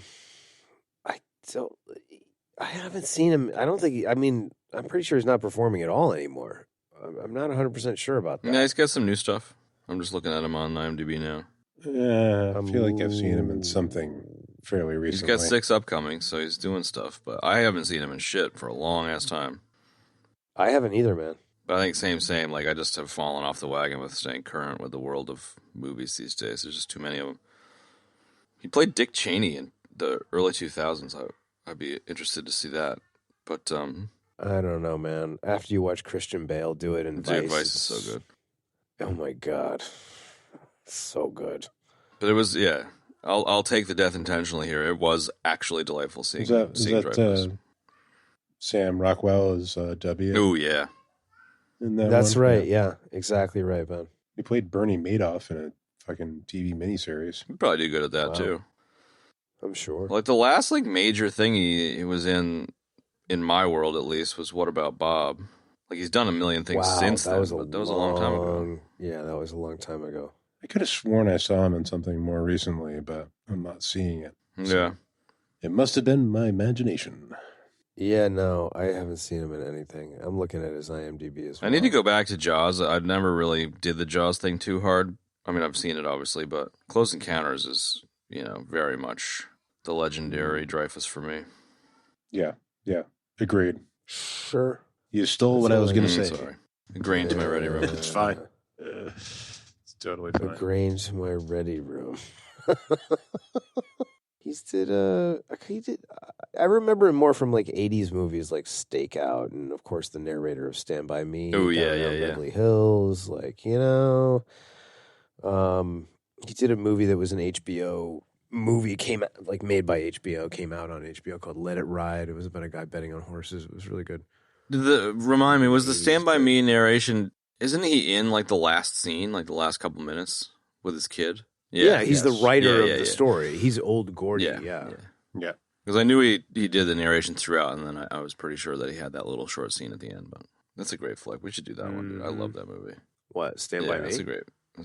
haven't seen him. I don't think. I'm pretty sure he's not performing at all anymore. I'm not 100% sure about that. Yeah, he's got some new stuff. I'm just looking at him on IMDb now. Yeah, I feel like I've seen him in something fairly recently. He's got 6 upcoming, so he's doing stuff. But I haven't seen him in shit for a long ass time. I haven't either, man. But I think same. Like I just have fallen off the wagon with staying current with the world of movies these days. There's just too many of them. He played Dick Cheney in the early 2000s. I'd be interested to see that. But I don't know, man. After you watch Christian Bale do it in Vice. Vice is so good. Oh my God. So good. But it was, I'll take the death intentionally here. It was actually delightful seeing Dreyfuss. Sam Rockwell as W. Oh, yeah. in that That's one. right. Yeah, exactly right, man. He played Bernie Madoff in a fucking TV miniseries. He'd probably do good at that Wow. too. I'm sure. Like the last like major thing he was in my world at least, was What About Bob? Like he's done a million things since then, but that was a long time ago. Yeah, that was a long time ago. I could have sworn I saw him in something more recently, but I'm not seeing it. Yeah. It must have been my imagination. Yeah, no, I haven't seen him in anything. I'm looking at his IMDb as well. I need to go back to Jaws. I never really did the Jaws thing too hard. I mean, I've seen it obviously, but Close Encounters is, very much the legendary Dreyfus for me. Yeah, agreed. Sure. You stole what I was going to say. Sorry. Ingrained to my ready room. It's fine. It's totally fine. Grained to my ready room. He did. I remember him more from like '80s movies like Stakeout, and of course the narrator of Stand By Me. Oh, yeah, Down yeah, Around yeah. Beverly Hills, he did a movie that was an HBO movie, made by HBO, came out on HBO called Let It Ride. It was about a guy betting on horses. It was really good. Remind me, was the Stand By Me narration, isn't he in like the last scene, like the last couple minutes with his kid? Yeah, he's the writer Yeah, of the story. He's Old Gordy. Yeah. Yeah. Because I knew he did the narration throughout, and then I was pretty sure that he had that little short scene at the end. But that's a great flick. We should do that one, dude. I love that movie. What? Stand By Me? That's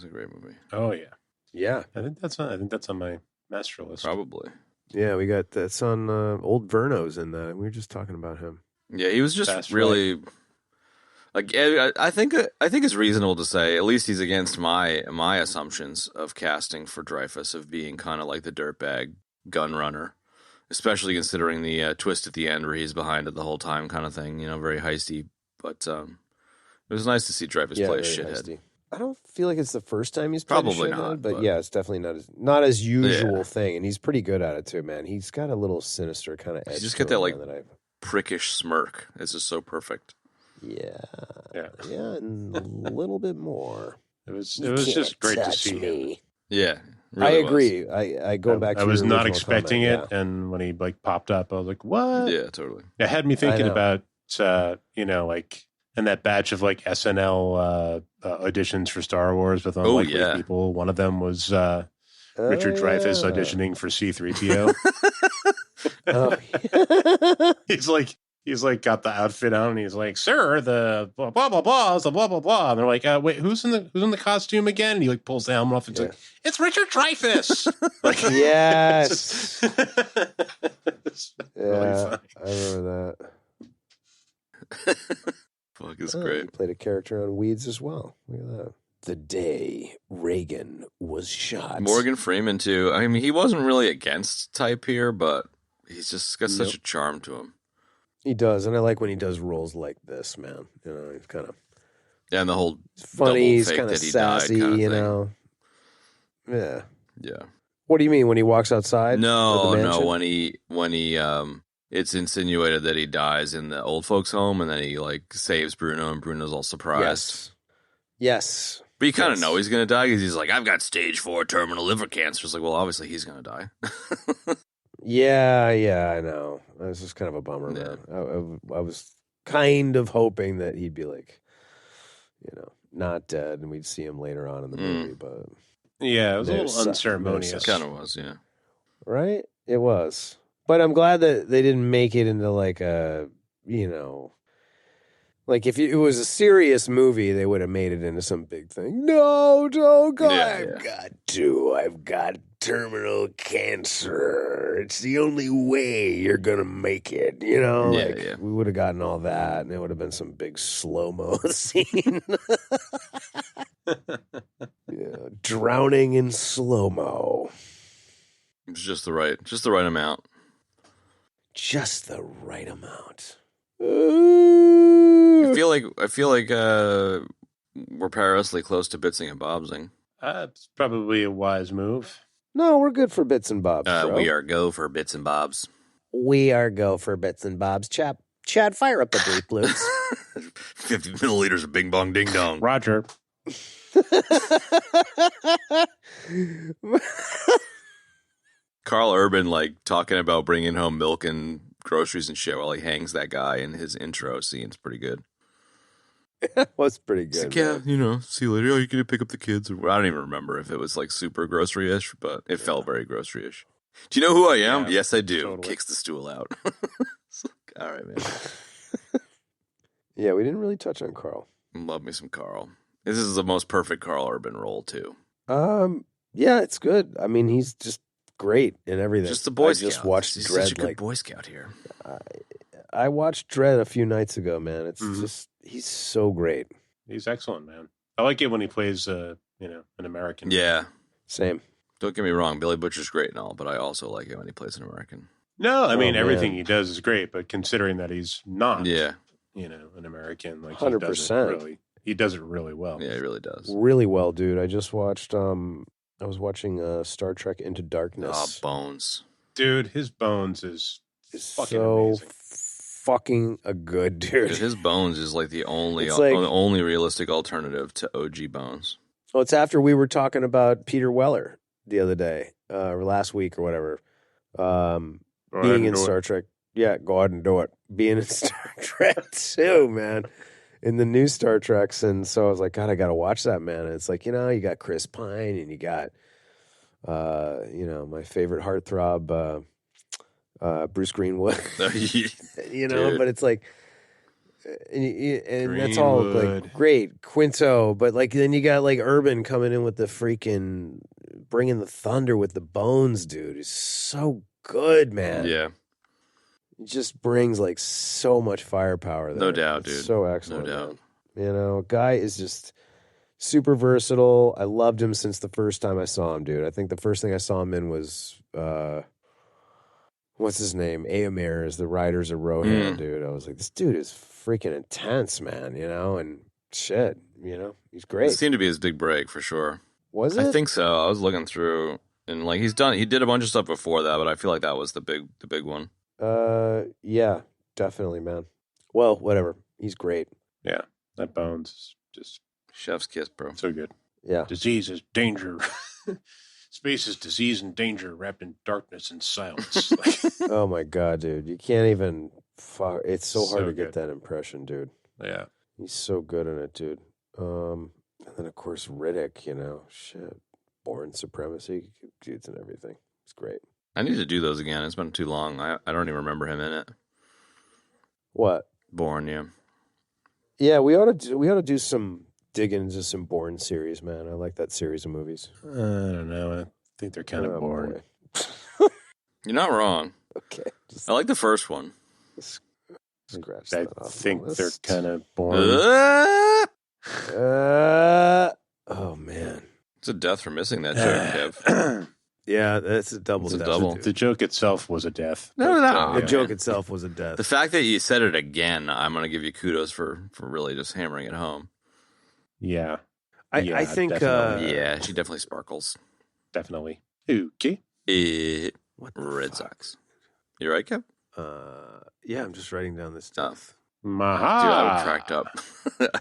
a great movie. Oh yeah. Yeah. I think that's on my master list. Probably. Yeah, we got that's on Old Verno's in that. We were just talking about him. Yeah, he was just That's really like. I think it's reasonable to say at least he's against my assumptions of casting for Dreyfus of being kind of like the dirtbag gun runner, especially considering the twist at the end where he's behind it the whole time, kind of thing. Very heisty. But it was nice to see Dreyfus play a very shithead. heisty. I don't feel like it's the first time he's played Probably a shithead, not, but but- yeah, it's definitely not as usual thing, and he's pretty good at it too, man. He's got a little sinister kind of edge. He's just to got that, him, like, man, that Prickish smirk. It's just so perfect. Yeah. and a little bit more. It was You just can't great to touch see him. me. Yeah, I really was. agree. I go back. I to was your not original expecting comment, it, and when he popped up, I was like, "What?" Yeah, totally. It had me thinking know. about in that batch of like SNL auditions for Star Wars with unlikely people. One of them was Richard Dreyfuss auditioning for C-3PO. He's like got the outfit on, and he's like, "Sir, the blah blah blah blah is the blah blah blah." And they're like, "Wait, who's in the costume again?" And he like pulls the helmet off and like, "It's Richard Dreyfuss." Like, Yes. it's really funny. I remember that. Fuck, it's He great. played a character on Weeds as well. Look at that. The day Reagan was shot. Morgan Freeman too. I mean, he wasn't really against type here, but he's just got such a charm to him. He does, and I like when he does roles like this, man. He's kind of Yeah, and the whole funny. He's fake kind of that he died sassy, kinda you thing. know. Yeah. Yeah. What do you mean when he walks outside? No, of the no. mansion? When he it's insinuated that he dies in the old folks' home, and then he like saves Bruno, and Bruno's all surprised. Yes. But you kind of know he's gonna die because he's like, "I've got stage 4 terminal liver cancer." It's like, well, obviously he's gonna die. Yeah, I know. It was just kind of a bummer, man. I was kind of hoping that he'd be like, not dead, and we'd see him later on in the movie, but Yeah, it was a There's little unceremonious. It kind of was, yeah. right? It was. But I'm glad that they didn't make it into like a, like if it was a serious movie, they would have made it into some big thing. No, don't go. I've got terminal cancer. It's the only way you're going to make it. Yeah. We would have gotten all that, and it would have been some big slow-mo scene. Drowning in slow-mo. It was just the right amount. Just the right amount. I feel like we're perilously close to bitsing and bobsing. It's probably a wise move. No, we're good for bits and bobs. Bro. We are go for bits and bobs. We are go for bits and bobs. Chad, fire up the bleep bloops. 50 milliliters of Bing Bong Ding Dong. Roger. Karl Urban like talking about bringing home milk and groceries and shit while he hangs that guy in his intro scene. It's pretty good. was pretty It's good. like, yeah, see you later. Oh, you can pick up the kids. I don't even remember if it was like super grocery-ish, but it felt very grocery-ish. Do you know who I am? Yeah, Yes, I do. totally. Kicks the stool out. It's like, all right, man. Yeah, we didn't really touch on Karl. Love me some Karl. This is the most perfect Karl Urban role, too. Yeah, it's good. I mean, he's just great in everything. Just the Boy I Scout. just watched He's Dredd. such a good Boy Scout here. I watched Dredd a few nights ago, man. It's Mhm. just he's so great. He's excellent, man. I like it when he plays, an American. Yeah. Same. Don't get me wrong. Billy Butcher's great and all, but I also like it when he plays an American. No, I mean, Oh, everything man. he does is great, but considering that he's not, Yeah. an American, like 100%. he does it really well. Yeah, he really does. Really well, dude. I just watched. I was watching Star Trek Into Oh, Darkness. Bones. Dude, his Bones is It's fucking so amazing. fucking a good dude. Dude, his Bones is like the only It's like- the only realistic alternative to OG Bones. Well, it's after we were talking about Peter Weller the other day, or last week or whatever. Being in Star Trek. Yeah, go ahead and do it. Being in Star Trek too, man. In the new Star Treks. And so I was like, God, I got to watch that, man. And it's like, you got Chris Pine and you got, my favorite heartthrob, Bruce Greenwood. Dude. But it's like, and that's all like Greenwood. great. Quinto. But like, then you got like Urban coming in with the freaking bringing the thunder with the Bones, dude. It's so good, man. Yeah, It just brings like so much firepower there. No doubt, It's dude. So excellent. No doubt. Man. Guy is just super versatile. I loved him since the first time I saw him, dude. I think the first thing I saw him in was what's his name? Eomir is the Riders of Rohan, dude. I was like, this dude is freaking intense, man, and shit, he's it great. seemed to be his big break for sure. Was it? I think so. I was looking through, and like he did a bunch of stuff before that, but I feel like that was the big one. Yeah, definitely, man. Well, whatever. He's great. Yeah, that Bones is just Chef's kiss, bro. so good. Yeah. Disease is danger. Space is disease and danger wrapped in darkness and silence. Oh my God, dude. You can't even it's so hard So to get good. that impression, dude. Yeah. He's so good in it, dude. And then of course Riddick, shit. Bourne Supremacy, dudes and everything. It's great. I need to do those again. It's been too long. I don't even remember him in it. What? Bourne, yeah. Yeah, we ought to do some digging into some Bourne series, man. I like that series of movies. I don't know. I think they're kind of boring. boy. You're not wrong. Okay. Just I like the first one. scratch I that off think my they're list. kind of boring. Oh man. It's a death for missing that joke, Kev. Yeah, that's a double. It's a death, double. dude. The joke itself was a death. No, but, no. The joke itself was a death. The fact that you said it again, I'm going to give you kudos for really just hammering it home. Yeah, I think definitely. Yeah, she definitely sparkles. definitely. Okay. what the Red fuck? Sox. You right, Kev? Yeah, I'm just writing down this stuff. Maha. Dude, I cracked up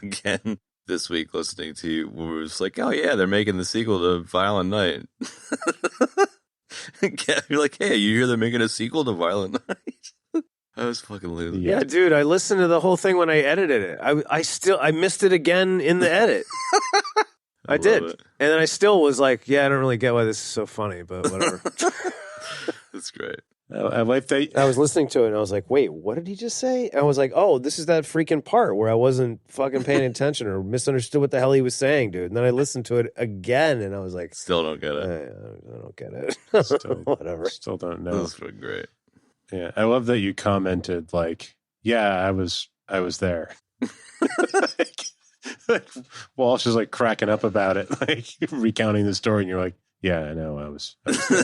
again this week listening to you. We were just like, oh yeah, they're making the sequel to Violent Night. You're like, hey, you hear they're making a sequel to Violent Night? I was fucking losing. Yeah, dude, I listened to the whole thing when I edited it. I missed it again in the edit. I did. Love it. And then I still was like, yeah, I don't really get why this is so funny, but whatever. That's great. I like that. I was listening to it and I was like, wait, what did he just say? And I was like, oh, this is that freaking part where I wasn't fucking paying attention or misunderstood what the hell he was saying, dude. And then I listened to it again and I was like, Still don't get it. I don't get it. Still, Whatever. Still don't know. This was great. Yeah, I love that you commented like, "Yeah, I was there." like, Walsh is like cracking up about it, like recounting the story, and you're like, "Yeah, I know, I was there."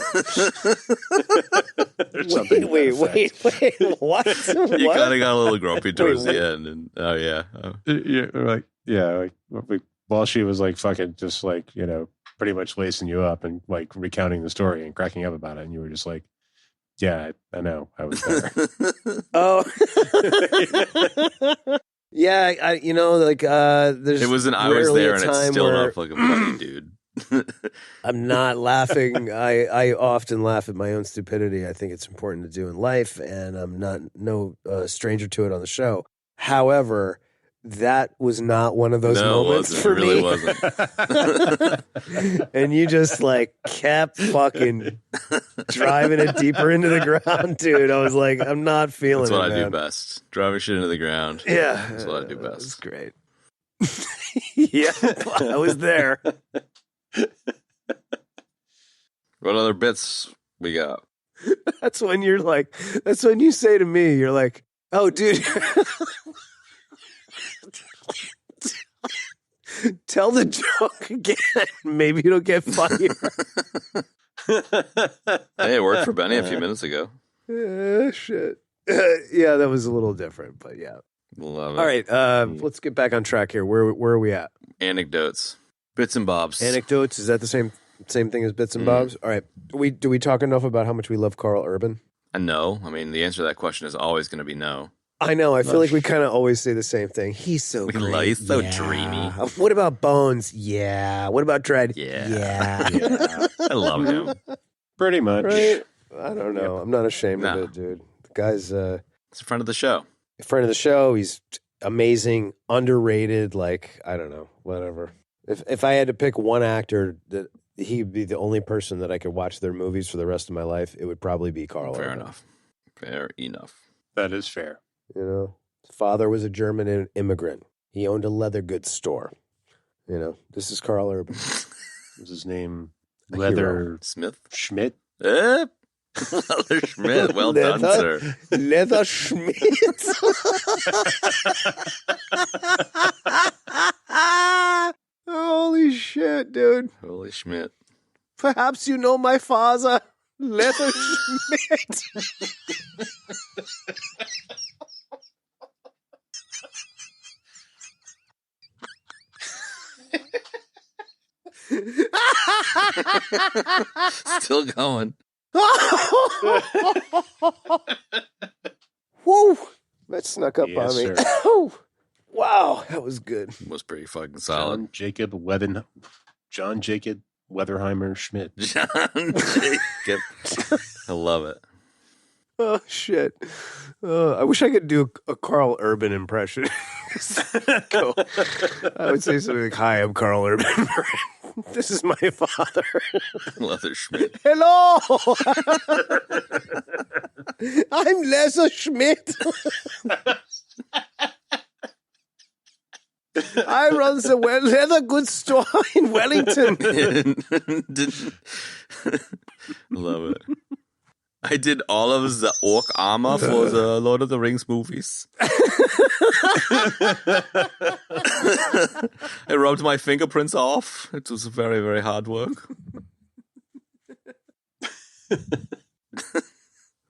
There's something to that Wait, effect. what? You kind of got a little grumpy towards Wait, the end, and oh yeah, Yeah, like Walsh was like fucking just like pretty much lacing you up and like recounting the story and cracking up about it, and you were just like, "Yeah, I know, I was there." Oh. Yeah, there's It was an I was rarely there, a and it's time still where not fucking funny, dude. I'm not laughing. I often laugh at my own stupidity. I think it's important to do in life, and I'm no stranger to it on the show. However, that was not one of those No, moments it for really me. wasn't. And you just like kept fucking driving it deeper into the ground, dude. I was like, I'm not feeling That's what it, I do man. best. Driving shit into the ground. Yeah. That's what I do That's best. great. Yeah, I was there. What other bits we got? That's when you're like, that's when you say to me, you're like, oh, dude. Tell the joke again. Maybe it'll get funnier. Hey, it worked for Benny a few minutes ago. Shit. Yeah, that was a little different, but yeah. Love it. All right, let's get back on track here. Where are we at? Anecdotes. Bits and bobs. Anecdotes, is that the same thing as bits and bobs? All right. Do we talk enough about how much we love Karl Urban? No. I mean, the answer to that question is always going to be no. I know. I feel like we kind of always say the same thing. He's so great. He's so dreamy. What about Bones? Yeah. What about Dredd? Yeah. I love him. Pretty much. Right? I don't know. I'm not ashamed of it, dude. The guy's It's a friend of the show. a friend of the show. He's amazing, underrated. Like, I don't know, whatever. If I had to pick one actor that he'd be the only person that I could watch their movies for the rest of my life, it would probably be Karl Fair Urban. enough. Fair enough. That is fair. You know, his father was a German immigrant. He owned a leather goods store. You know, this is Karl Urban. What's his name? A Leather hero. Smith? Schmidt. Leather Schmidt. Well done, sir. Leather Schmidt. Holy shit, dude. Holy Schmidt. Perhaps you know my father, Leather Schmidt. Still going. Woo! That snuck up Yes, on me. sir. Wow, that was good. Was pretty fucking solid. John Jacob Weatherheimer Schmidt. John Jacob. I love it. Oh, shit. I wish I could do a Karl Urban impression. Go. I would say something like, hi, I'm Karl Urban. This is my father. Leather Schmidt. Hello. I'm Leather Schmidt. I run the leather goods store in Wellington. Love it. I did all of the orc armor for the Lord of the Rings movies. I rubbed my fingerprints off. It was very, very hard work.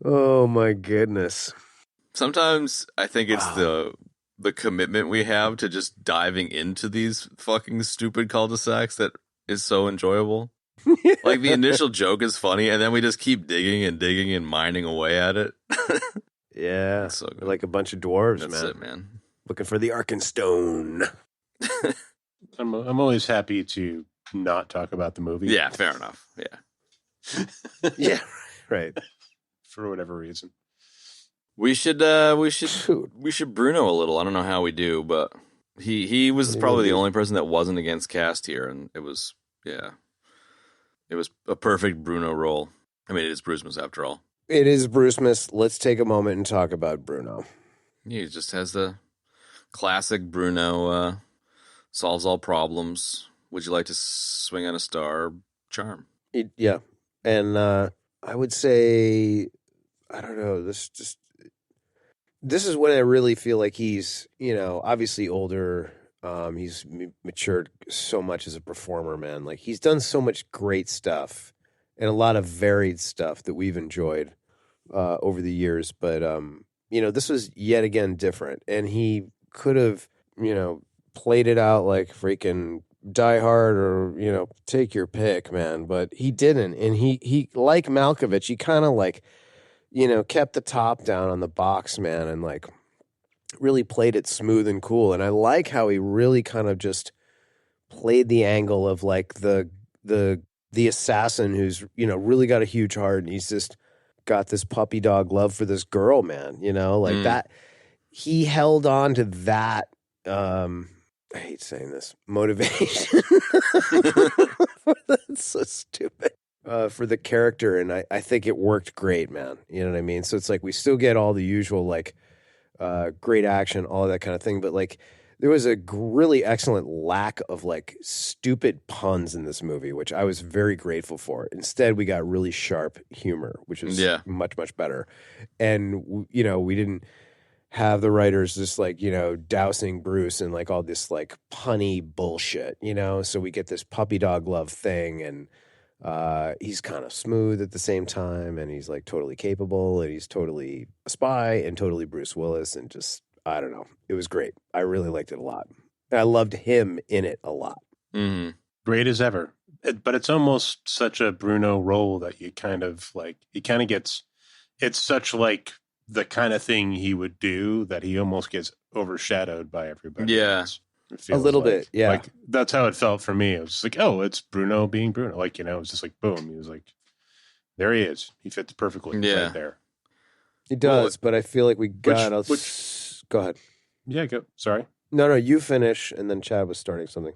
Oh my goodness. Sometimes I think it's the commitment we have to just diving into these fucking stupid cul-de-sacs that is so enjoyable. Like the initial joke is funny, and then we just keep digging and mining away at it. Yeah, It's so good. we're like a bunch of dwarves, That's man. it, man. Looking for the Arkenstone. I'm always happy to not talk about the movie. Yeah, fair enough. Yeah. Yeah, right. For whatever reason. We should Bruno a little. I don't know how we do, but he was probably the only person that wasn't against cast here, and it was a perfect Bruno role. I mean, it is Brucemas after all. It is Brucemas. Let's take a moment and talk about Bruno. He just has the classic Bruno solves all problems. Would you like to swing on a star charm? Yeah, and I would say, I don't know. This is when I really feel like he's, obviously older. He's matured so much as a performer, man. Like, he's done so much great stuff and a lot of varied stuff that we've enjoyed over the years. But, this was yet again different. And he could have, played it out like freaking Die Hard or, take your pick, man. But he didn't. And he like Malkovich, he kind of like, kept the top down on the box, man, and like really played it smooth and cool. And I like how he really kind of just played the angle of like the assassin who's, really got a huge heart, and he's just got this puppy dog love for this girl, man, like that. He held on to that I hate saying this, motivation. That's so stupid. For the character, and I think it worked great, man. You know what I mean? So it's like we still get all the usual, like, great action, all that kind of thing, but like there was a really excellent lack of like stupid puns in this movie, which I was very grateful for. Instead, we got really sharp humor, which was much, much better. And, you know, we didn't have the writers just like, you know, dousing Bruce and like all this like punny bullshit, you know? So we get this puppy dog love thing, and he's kind of smooth at the same time, and he's like totally capable, and he's totally a spy and totally Bruce Willis, and just, I don't know. It was great. I really liked it a lot. I loved him in it a lot. Mm-hmm. Great as ever. But it's almost such a Bruno role that you kind of like, he kind of gets, it's such like the kind of thing he would do that he almost gets overshadowed by everybody. Yeah. A little bit, yeah. Like, that's how it felt for me. It was just like, oh, it's Bruno being Bruno. Like, you know, it was just like, boom. He was like, there he is. He fits perfectly right there. He does, but I feel like we got... Go ahead. Yeah, go. Sorry. No, you finish, and then Chad was starting something.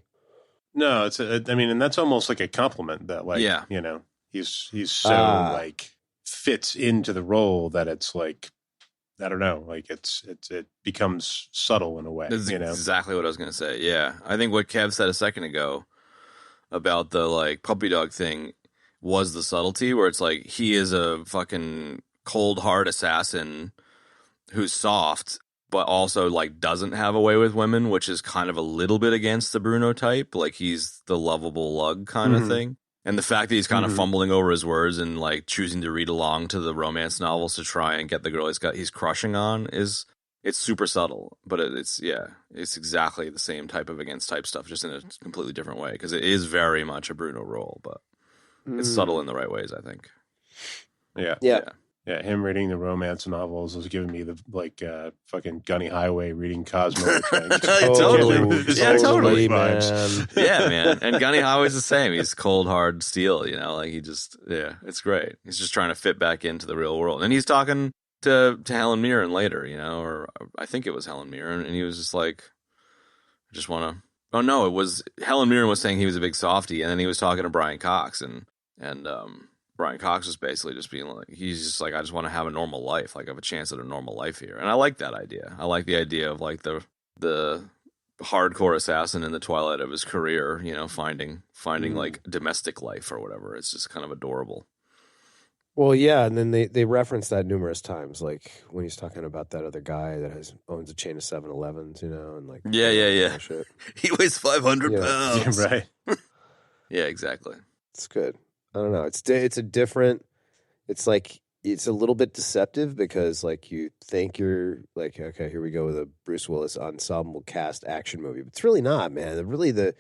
No, I mean, and that's almost like a compliment that, like, you know, he's so, like, fits into the role that it's like, I don't know, like it becomes subtle in a way. That's exactly what I was going to say. Yeah. I think what Kev said a second ago about the like puppy dog thing was the subtlety, where it's like he is a fucking cold hard assassin who's soft, but also like doesn't have a way with women, which is kind of a little bit against the Bruno type. Like he's the lovable lug kind of thing. And the fact that he's kind of fumbling over his words and like choosing to read along to the romance novels to try and get the girl he's crushing on it's super subtle, but it's exactly the same type of against type stuff, just in a completely different way, because it is very much a Bruno role, but it's subtle in the right ways, I think. Yeah, him reading the romance novels was giving me the like fucking Gunny Highway reading Cosmo. Totally, man. Yeah, man. And Gunny Highway's the same. He's cold, hard steel. You know, like he just it's great. He's just trying to fit back into the real world, and he's talking to Helen Mirren later. You know, or I think it was Helen Mirren, and he was just like, I just want to. Oh no, it was Helen Mirren was saying he was a big softie, and then he was talking to Brian Cox, and Brian Cox was basically just being like, he's just like, I just want to have a normal life. Like I have a chance at a normal life here. And I like that idea. I like the idea of like the hardcore assassin in the twilight of his career, you know, finding like domestic life or whatever. It's just kind of adorable. Well, yeah. And then they reference that numerous times. Like when he's talking about that other guy that owns a chain of 7-Elevens, you know, and like, yeah. Shit. He weighs 500 pounds. Yeah, right. Yeah, exactly. It's good. I don't know. It's a different. It's like it's a little bit deceptive because like you think you're like, okay, here we go with a Bruce Willis ensemble cast action movie, but it's really not, man. The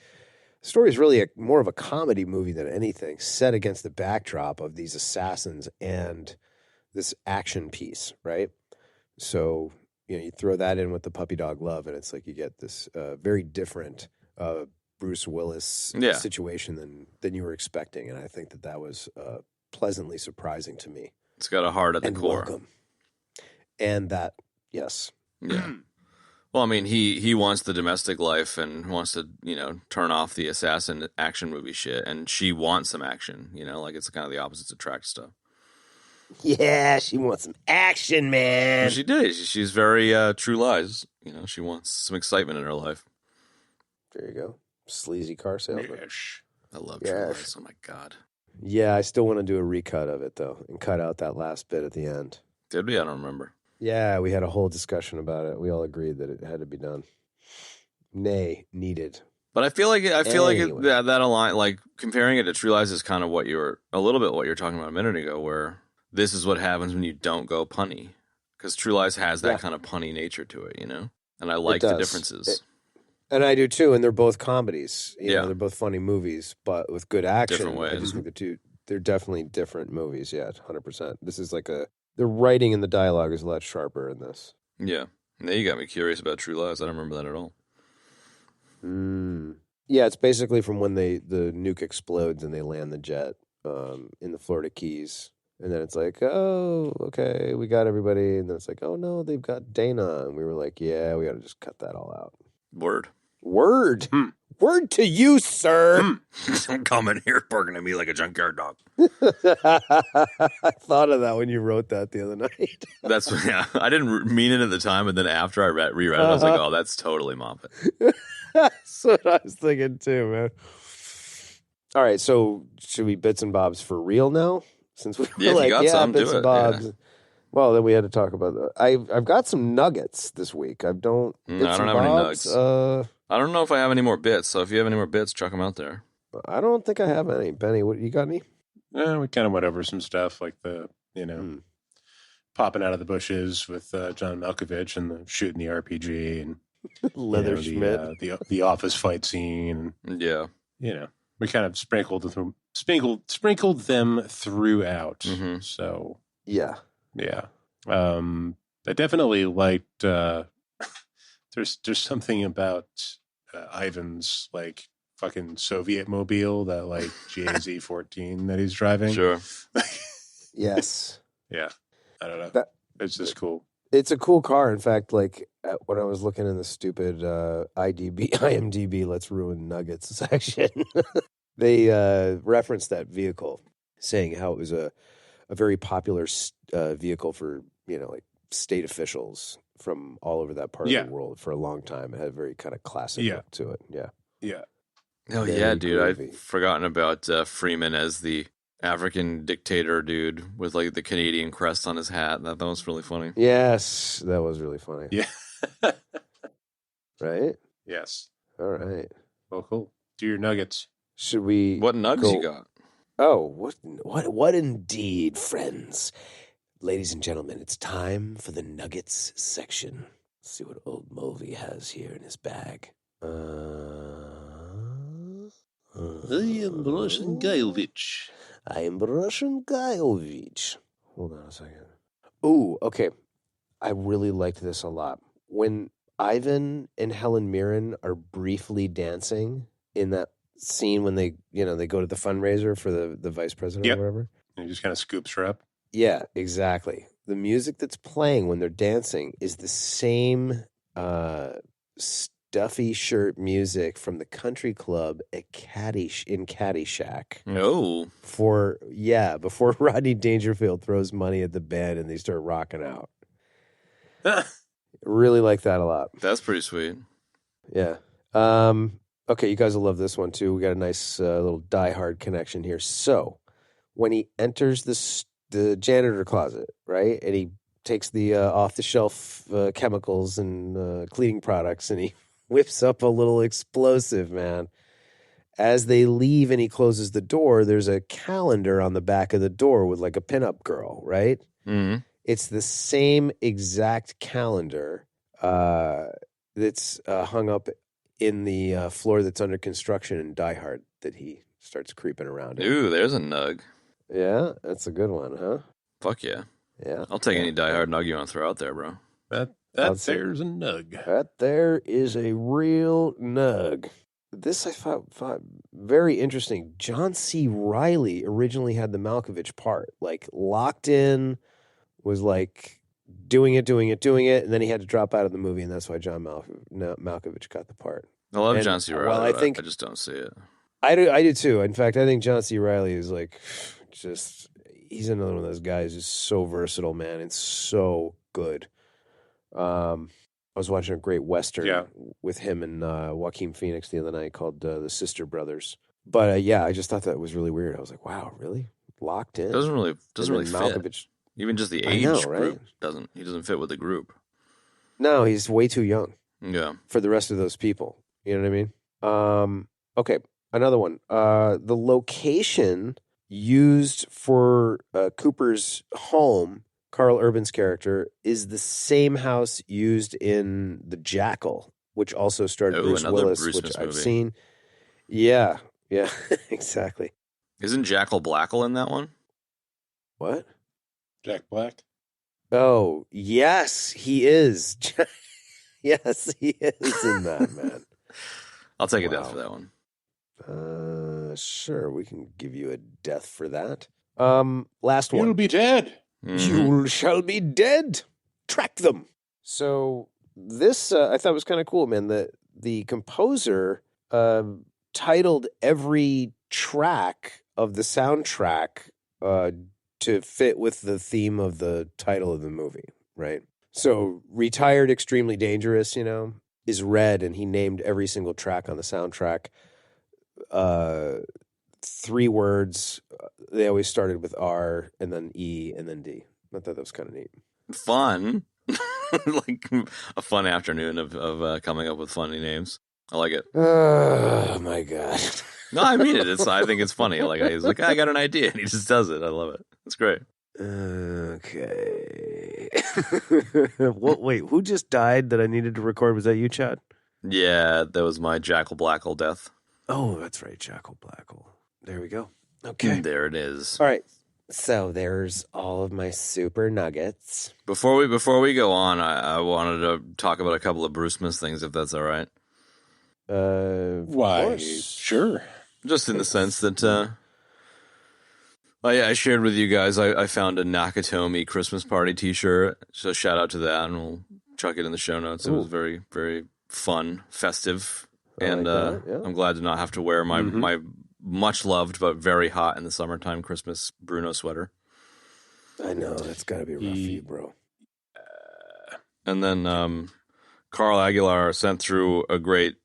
story is really more of a comedy movie than anything, set against the backdrop of these assassins and this action piece, right? So you know, you throw that in with the puppy dog love, and it's like you get this very different Bruce Willis situation than you were expecting, and I think that was pleasantly surprising to me. It's got a heart at the core, welcome. And that, yes, yeah. Well, I mean, he wants the domestic life and wants to, you know, turn off the assassin action movie shit, and she wants some action, you know, like it's kind of the opposites attract stuff. Yeah, she wants some action, man. Well, she did. She's very True Lies. You know, she wants some excitement in her life. There you go. Sleazy car salesman. I love True Lies. Oh my god. Yeah, I still want to do a recut of it though, and cut out that last bit at the end. Did we? I don't remember. Yeah, we had a whole discussion about it. We all agreed that it had to be done. Nay, needed. But I feel like that align, like comparing it to True Lies is kind of what you were talking about a minute ago, where this is what happens when you don't go punny, because True Lies has that kind of punny nature to it, you know. And I like the differences. And I do too, and they're both comedies. You know, they're both funny movies, but with good action. Different ways. I just think they're definitely different movies. Yeah, 100%. This is like the writing and the dialogue is a lot sharper in this. Yeah. Now you got me curious about True Lies. I don't remember that at all. Yeah, it's basically from when the nuke explodes and they land the jet in the Florida Keys. And then it's like, oh, okay, we got everybody. And then it's like, oh no, they've got Dana. And we were like, yeah, we got to just cut that all out. Word. Word. Word to you, sir. Don't come in here barking at me like a junkyard dog. I thought of that when you wrote that the other night. I didn't mean it at the time, and then after I reread it, I was like, oh, that's totally Moffat. That's what I was thinking too, man. All right, so should we bits and bobs for real now? Since we were Yeah, if you got some, bits do and it, bobs. yeah. Well, then we had to talk about that. I've got some nuggets this week. I don't. I bits don't and have any bobs, nugs. I don't know if I have any more bits, so if you have any more bits, chuck them out there. I don't think I have any. Benny, what you got any? We kind of went over some stuff like the, popping out of the bushes with John Malkovich and the shooting the RPG and Leather Schmidt. The office fight scene. Yeah. We kind of sprinkled them throughout. Mm-hmm. So yeah. I definitely liked. There's something about Ivan's like fucking Soviet mobile, that like JZ-14 that he's driving. Sure. Yes. Yeah. I don't know. It's just cool. It's a cool car. In fact, like when I was looking in the stupid IMDb, let's ruin nuggets section, they referenced that vehicle, saying how it was a very popular vehicle for, like state officials from all over that part of the world for a long time. It had a very kind of classic look to it. Yeah. Yeah. Oh, Very yeah, dude. groovy. I'd forgotten about Freeman as the African dictator dude with like the Canadian crest on his hat. That was really funny. Yes, that was really funny. Yeah. Right? Yes. All right. Well, cool. Do your nuggets. Should we... What nugs you got? Oh, what indeed, friends. Ladies and gentlemen, it's time for the nuggets section. Let's see what old Mulvey has here in his bag. I am Russian Guyovitch. Hold on a second. Ooh, okay. I really liked this a lot. When Ivan and Helen Mirren are briefly dancing in that scene when they go to the fundraiser for the vice president or whatever. And he just kind of scoops her up. Yeah, exactly. The music that's playing when they're dancing is the same stuffy shirt music from the country club at in Caddyshack. Oh. Before Rodney Dangerfield throws money at the band and they start rocking out. Really like that a lot. That's pretty sweet. Yeah. Okay, you guys will love this one too. We got a nice little Die Hard connection here. So, when he enters the janitor closet, right, and he takes the off-the-shelf chemicals and cleaning products, and he whips up a little explosive, man. As they leave and he closes the door, there's a calendar on the back of the door with like a pinup girl, right? Mm-hmm. It's the same exact calendar that's hung up in the floor that's under construction in Die Hard that he starts creeping around in. Ooh, there's a nug. Yeah, that's a good one, huh? Fuck yeah. Yeah. I'll take any Die Hard nug you want to throw out there, bro. There's a nug. That there is a real nug. This I thought very interesting. John C. Reilly originally had the Malkovich part, like locked in, was like doing it, and then he had to drop out of the movie, and that's why John Malkovich got the part. I love John C. Reilly. Well, I think I just don't see it. I do too. In fact, I think John C. Reilly is like he's another one of those guys who's so versatile, man. It's so good. I was watching a great Western with him and Joaquin Phoenix the other night called The Sister Brothers. But I just thought that was really weird. I was like, wow, really? Locked in? Doesn't really fit. Malkovich, even just the age group he doesn't fit with the group. No, he's way too young. Yeah. For the rest of those people. You know what I mean? Okay, another one. The location used for Cooper's home, Karl Urban's character, is the same house used in The Jackal, which also starred Bruce Willis, Brucemas which I've movie. seen. Yeah, exactly. Isn't Jackal Blackle in that one? What? Jack Black? Oh, yes, he is. Yes, he is in that, man. I'll take a death for that one. Sure, we can give you a death for that. Last one. You'll be dead. You shall be dead. Track them. So this I thought was kind of cool, man. the composer titled every track of the soundtrack to fit with the theme of the title of the movie, right? So Retired Extremely Dangerous, is red, and he named every single track on the soundtrack 3 words. They always started with R and then E and then D. I thought that was kind of neat. Fun. Like a fun afternoon of coming up with funny names. I like it. Oh my God. No, I mean it. I think it's funny. Like he's like, I got an idea, and he just does it. I love it. It's great. Okay. Wait, who just died that I needed to record? Was that you, Chad? Yeah, that was my Jackal Blackle death. Oh, that's right, Jackal Blackle. There we go. Okay. There it is. All right. So there's all of my super nuggets. Before we go on, I wanted to talk about a couple of Brucemas things, if that's all right. Why? Sure. Just in the sense that I shared with you guys, I found a Nakatomi Christmas party T-shirt. So shout out to that, and we'll chuck it in the show notes. It was very, very fun, festive, and I'm glad to not have to wear my my much loved but very hot in the summertime Christmas Bruno sweater. I know, that's got to be rough for you, bro. And then Carl Aguilar sent through a great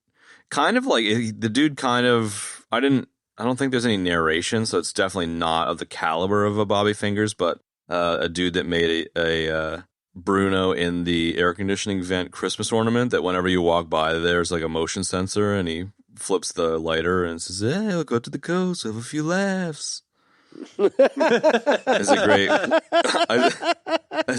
kind of like the dude kind of I don't think there's any narration, so it's definitely not of the caliber of a Bobby Fingers, but a dude that made a Bruno in the air conditioning vent Christmas ornament that whenever you walk by, there's like a motion sensor, and he flips the lighter and says, "Hey, I'll go to the coast, have a few laughs." It's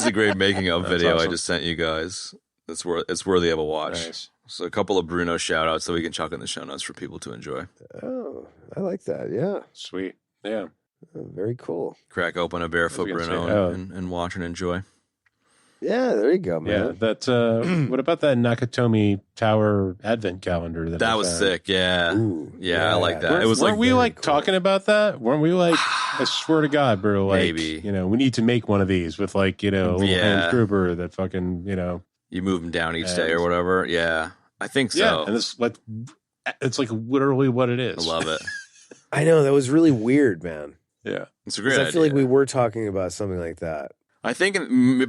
a great making of video. Awesome. I just sent you guys. It's worthy of a watch. Nice. So a couple of Bruno shout outs that we can chuck in the show notes for people to enjoy. Oh, I like that. Yeah. Sweet. Yeah. Oh, very cool. Crack open a barefoot Bruno and watch and enjoy. Yeah, there you go, man. Yeah, that. What about that Nakatomi Tower Advent calendar? That was sick. Yeah, yeah, I like that. Weren't we like talking about that? Weren't we like? I swear to God, bro. Like, maybe we need to make one of these with like a little Hans Gruber that fucking you move them down each day or whatever. Yeah, I think so. Yeah, and it's like literally what it is. I love it. I know, that was really weird, man. Yeah, it's a great idea. I feel like we were talking about something like that. I think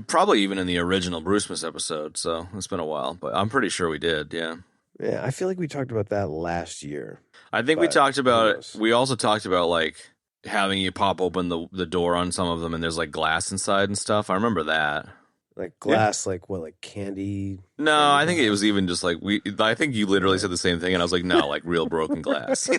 probably even in the original Brucemas episode, so it's been a while, but I'm pretty sure we did, yeah. Yeah, I feel like we talked about that last year. I think we talked about it. We also talked about like having you pop open the door on some of them and there's like glass inside and stuff. I remember that. Like glass, like what, like candy? No, I think it was even just like I think you literally said the same thing, and I was like, no, like real broken glass,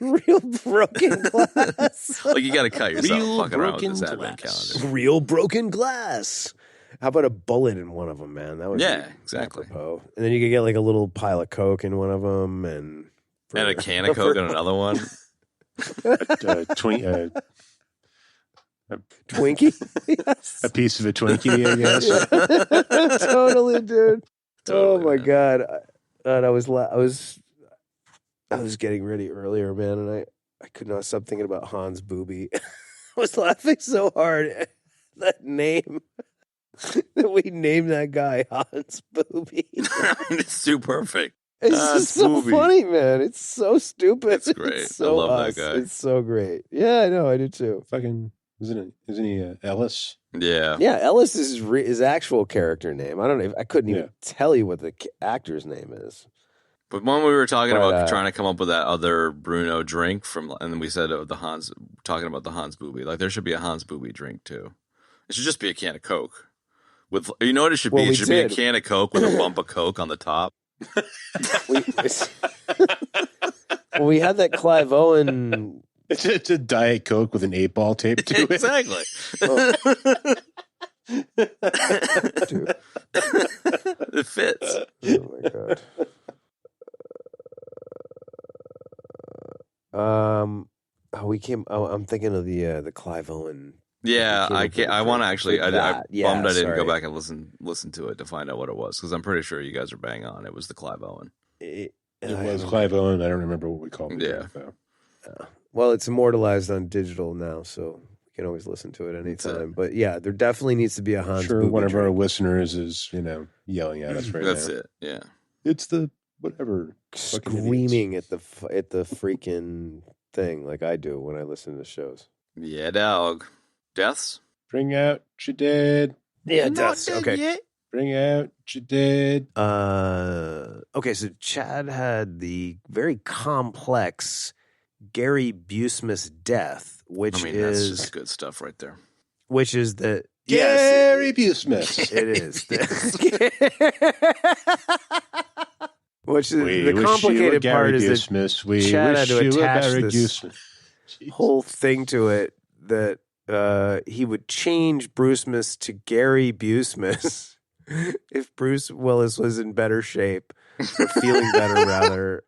Real broken glass. Like you got to cut yourself fucking around with this advent calendar. Real broken glass. How about a bullet in one of them, man? That would exactly. Apropos. And then you could get like a little pile of Coke in one of them, and a can of Coke in another one. Twinkie? Yes. A piece of a Twinkie, I guess. Totally, dude. Totally, oh my God. And I was getting ready earlier, man, and I could not stop thinking about Hans Booby. I was laughing so hard. That name. That we named that guy Hans Booby. It's too perfect. It's just so funny, man. It's so stupid. It's great. It's so I love that guy. It's so great. Yeah, I know. I do too. Fucking isn't he Ellis? Yeah. Yeah, Ellis is his actual character name. I don't know. I couldn't even tell you what the actor's name is. But when we were talking about trying to come up with that other Bruno drink and then we said talking about the Hans Booby. Like there should be a Hans Booby drink too. It should just be a can of Coke. What it should be? It should be a can of Coke with a bump of Coke on the top. We had that Clive Owen. It's a Diet Coke with an 8-ball taped to it. Exactly. It fits. Oh my God. I'm thinking of the Clive Owen. Yeah, I want to actually. I bummed I didn't go back and listen to it to find out what it was because I'm pretty sure you guys are bang on. It was the Clive Owen. It was Clive Owen. I don't remember what we called it. Yeah. Well, it's immortalized on digital now, so you can always listen to it anytime. But yeah, there definitely needs to be a Hans. Sure, one of our listeners is yelling at us right now. That's it. Yeah, it's the whatever. Screaming at the freaking thing like I do when I listen to shows. Yeah, dog. Deaths? Bring out your dead. Yeah, deaths. Okay. Yet. Bring out your dead. Okay, so Chad had the very complex Gary Busmas death, which that's just good stuff right there. Which is the Gary Busmas. It is. Which is the complicated part is that Chad had to attach this whole thing to it that he would change Brucemas to Gary Busmas if Bruce Willis was in better shape, or feeling better rather.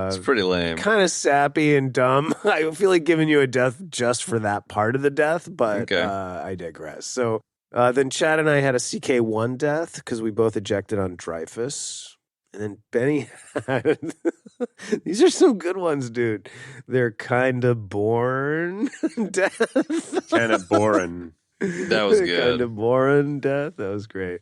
It's pretty lame. Kind of sappy and dumb. I feel like giving you a death just for that part of the death, but I digress. So then Chad and I had a CK1 death because we both ejected on Dreyfus. And then Benny had... These are some good ones, dude. They're kind of Bourne death. Kind of boring. That was good. Kind of boring death. That was great.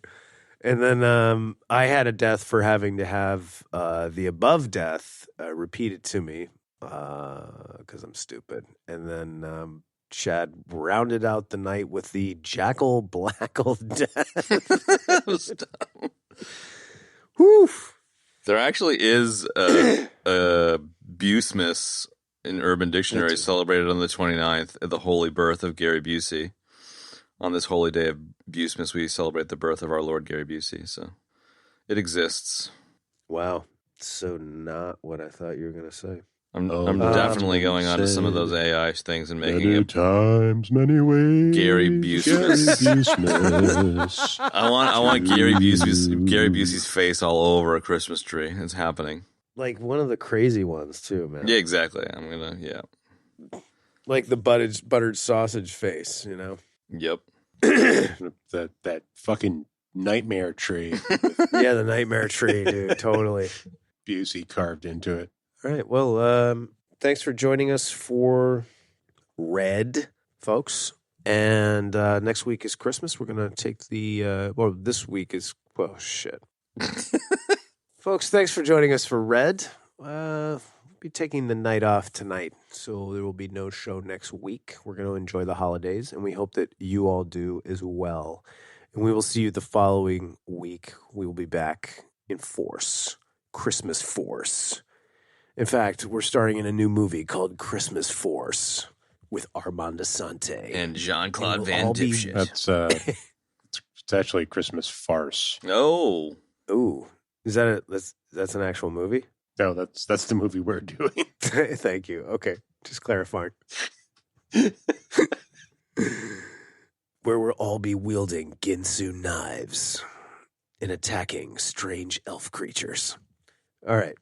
And then I had a death for having to have the above death repeated to me because I'm stupid. And then Chad rounded out the night with the Jackal Blackle death. That was dumb. Whew. There actually is a Busmas in Urban Dictionary celebrated on the 29th, the holy birth of Gary Busey. On this holy day of Busmas, we celebrate the birth of our Lord Gary Busey. So it exists. Wow. So not what I thought you were going to say. I'm definitely going on to some of those AI things and making many it times, many ways. Gary Busmas. I want Gary Busey's face all over a Christmas tree. It's happening. Like one of the crazy ones too, man. Yeah, exactly. Like the buttered sausage face, you know. Yep. that fucking nightmare tree. Yeah, the nightmare tree, dude. Totally. Busey carved into it. All right. Well, thanks for joining us for Red, folks. And next week is Christmas. We're going to take this week is, oh, shit. Folks, thanks for joining us for Red. We'll be taking the night off tonight, so there will be no show next week. We're going to enjoy the holidays, and we hope that you all do as well. And we will see you the following week. We will be back in force, Christmas Force. In fact, we're starring in a new movie called Christmas Force with Armand Assante. And Jean-Claude Van Dipshit. It's actually Christmas Farce. Oh. Ooh. Is that that's an actual movie? No, that's the movie we're doing. Thank you. Okay. Just clarifying. Where we'll all be wielding Ginsu knives and attacking strange elf creatures. All right.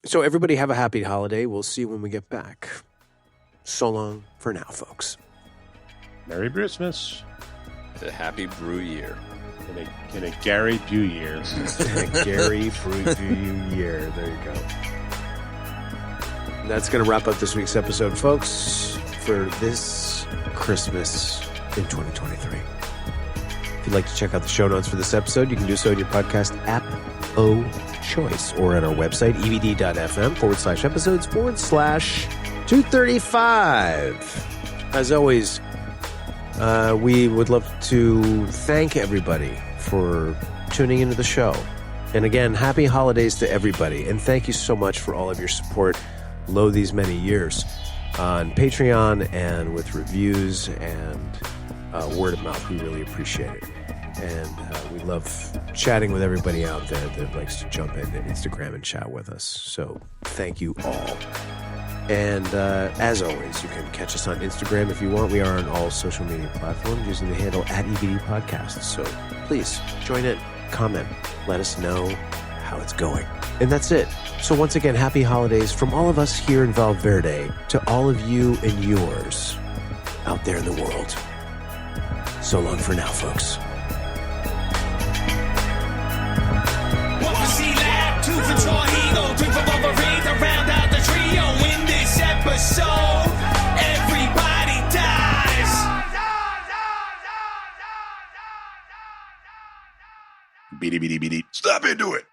So everybody have a happy holiday. We'll see you when we get back. So long for now, folks. Merry Christmas. A happy brew year. In a Gary Bew year. Gary Bew year. There you go. And that's going to wrap up this week's episode, folks, for this Christmas in 2023. If you'd like to check out the show notes for this episode, you can do so in your podcast app choice or at our website, ebd.fm/episodes/235. As always, we would love to thank everybody for tuning into the show. And again, happy holidays to everybody. And thank you so much for all of your support these many years on Patreon and with reviews and word of mouth. We really appreciate it. And we love chatting with everybody out there that likes to jump into Instagram and chat with us. So thank you all. And as always, you can catch us on Instagram if you want. We are on all social media platforms using the handle @EBD Podcast. So please join in, comment, let us know how it's going. And that's it. So once again, happy holidays from all of us here in Valverde to all of you and yours out there in the world. So long for now, folks. Episode, everybody dies. Beady. Stop into it.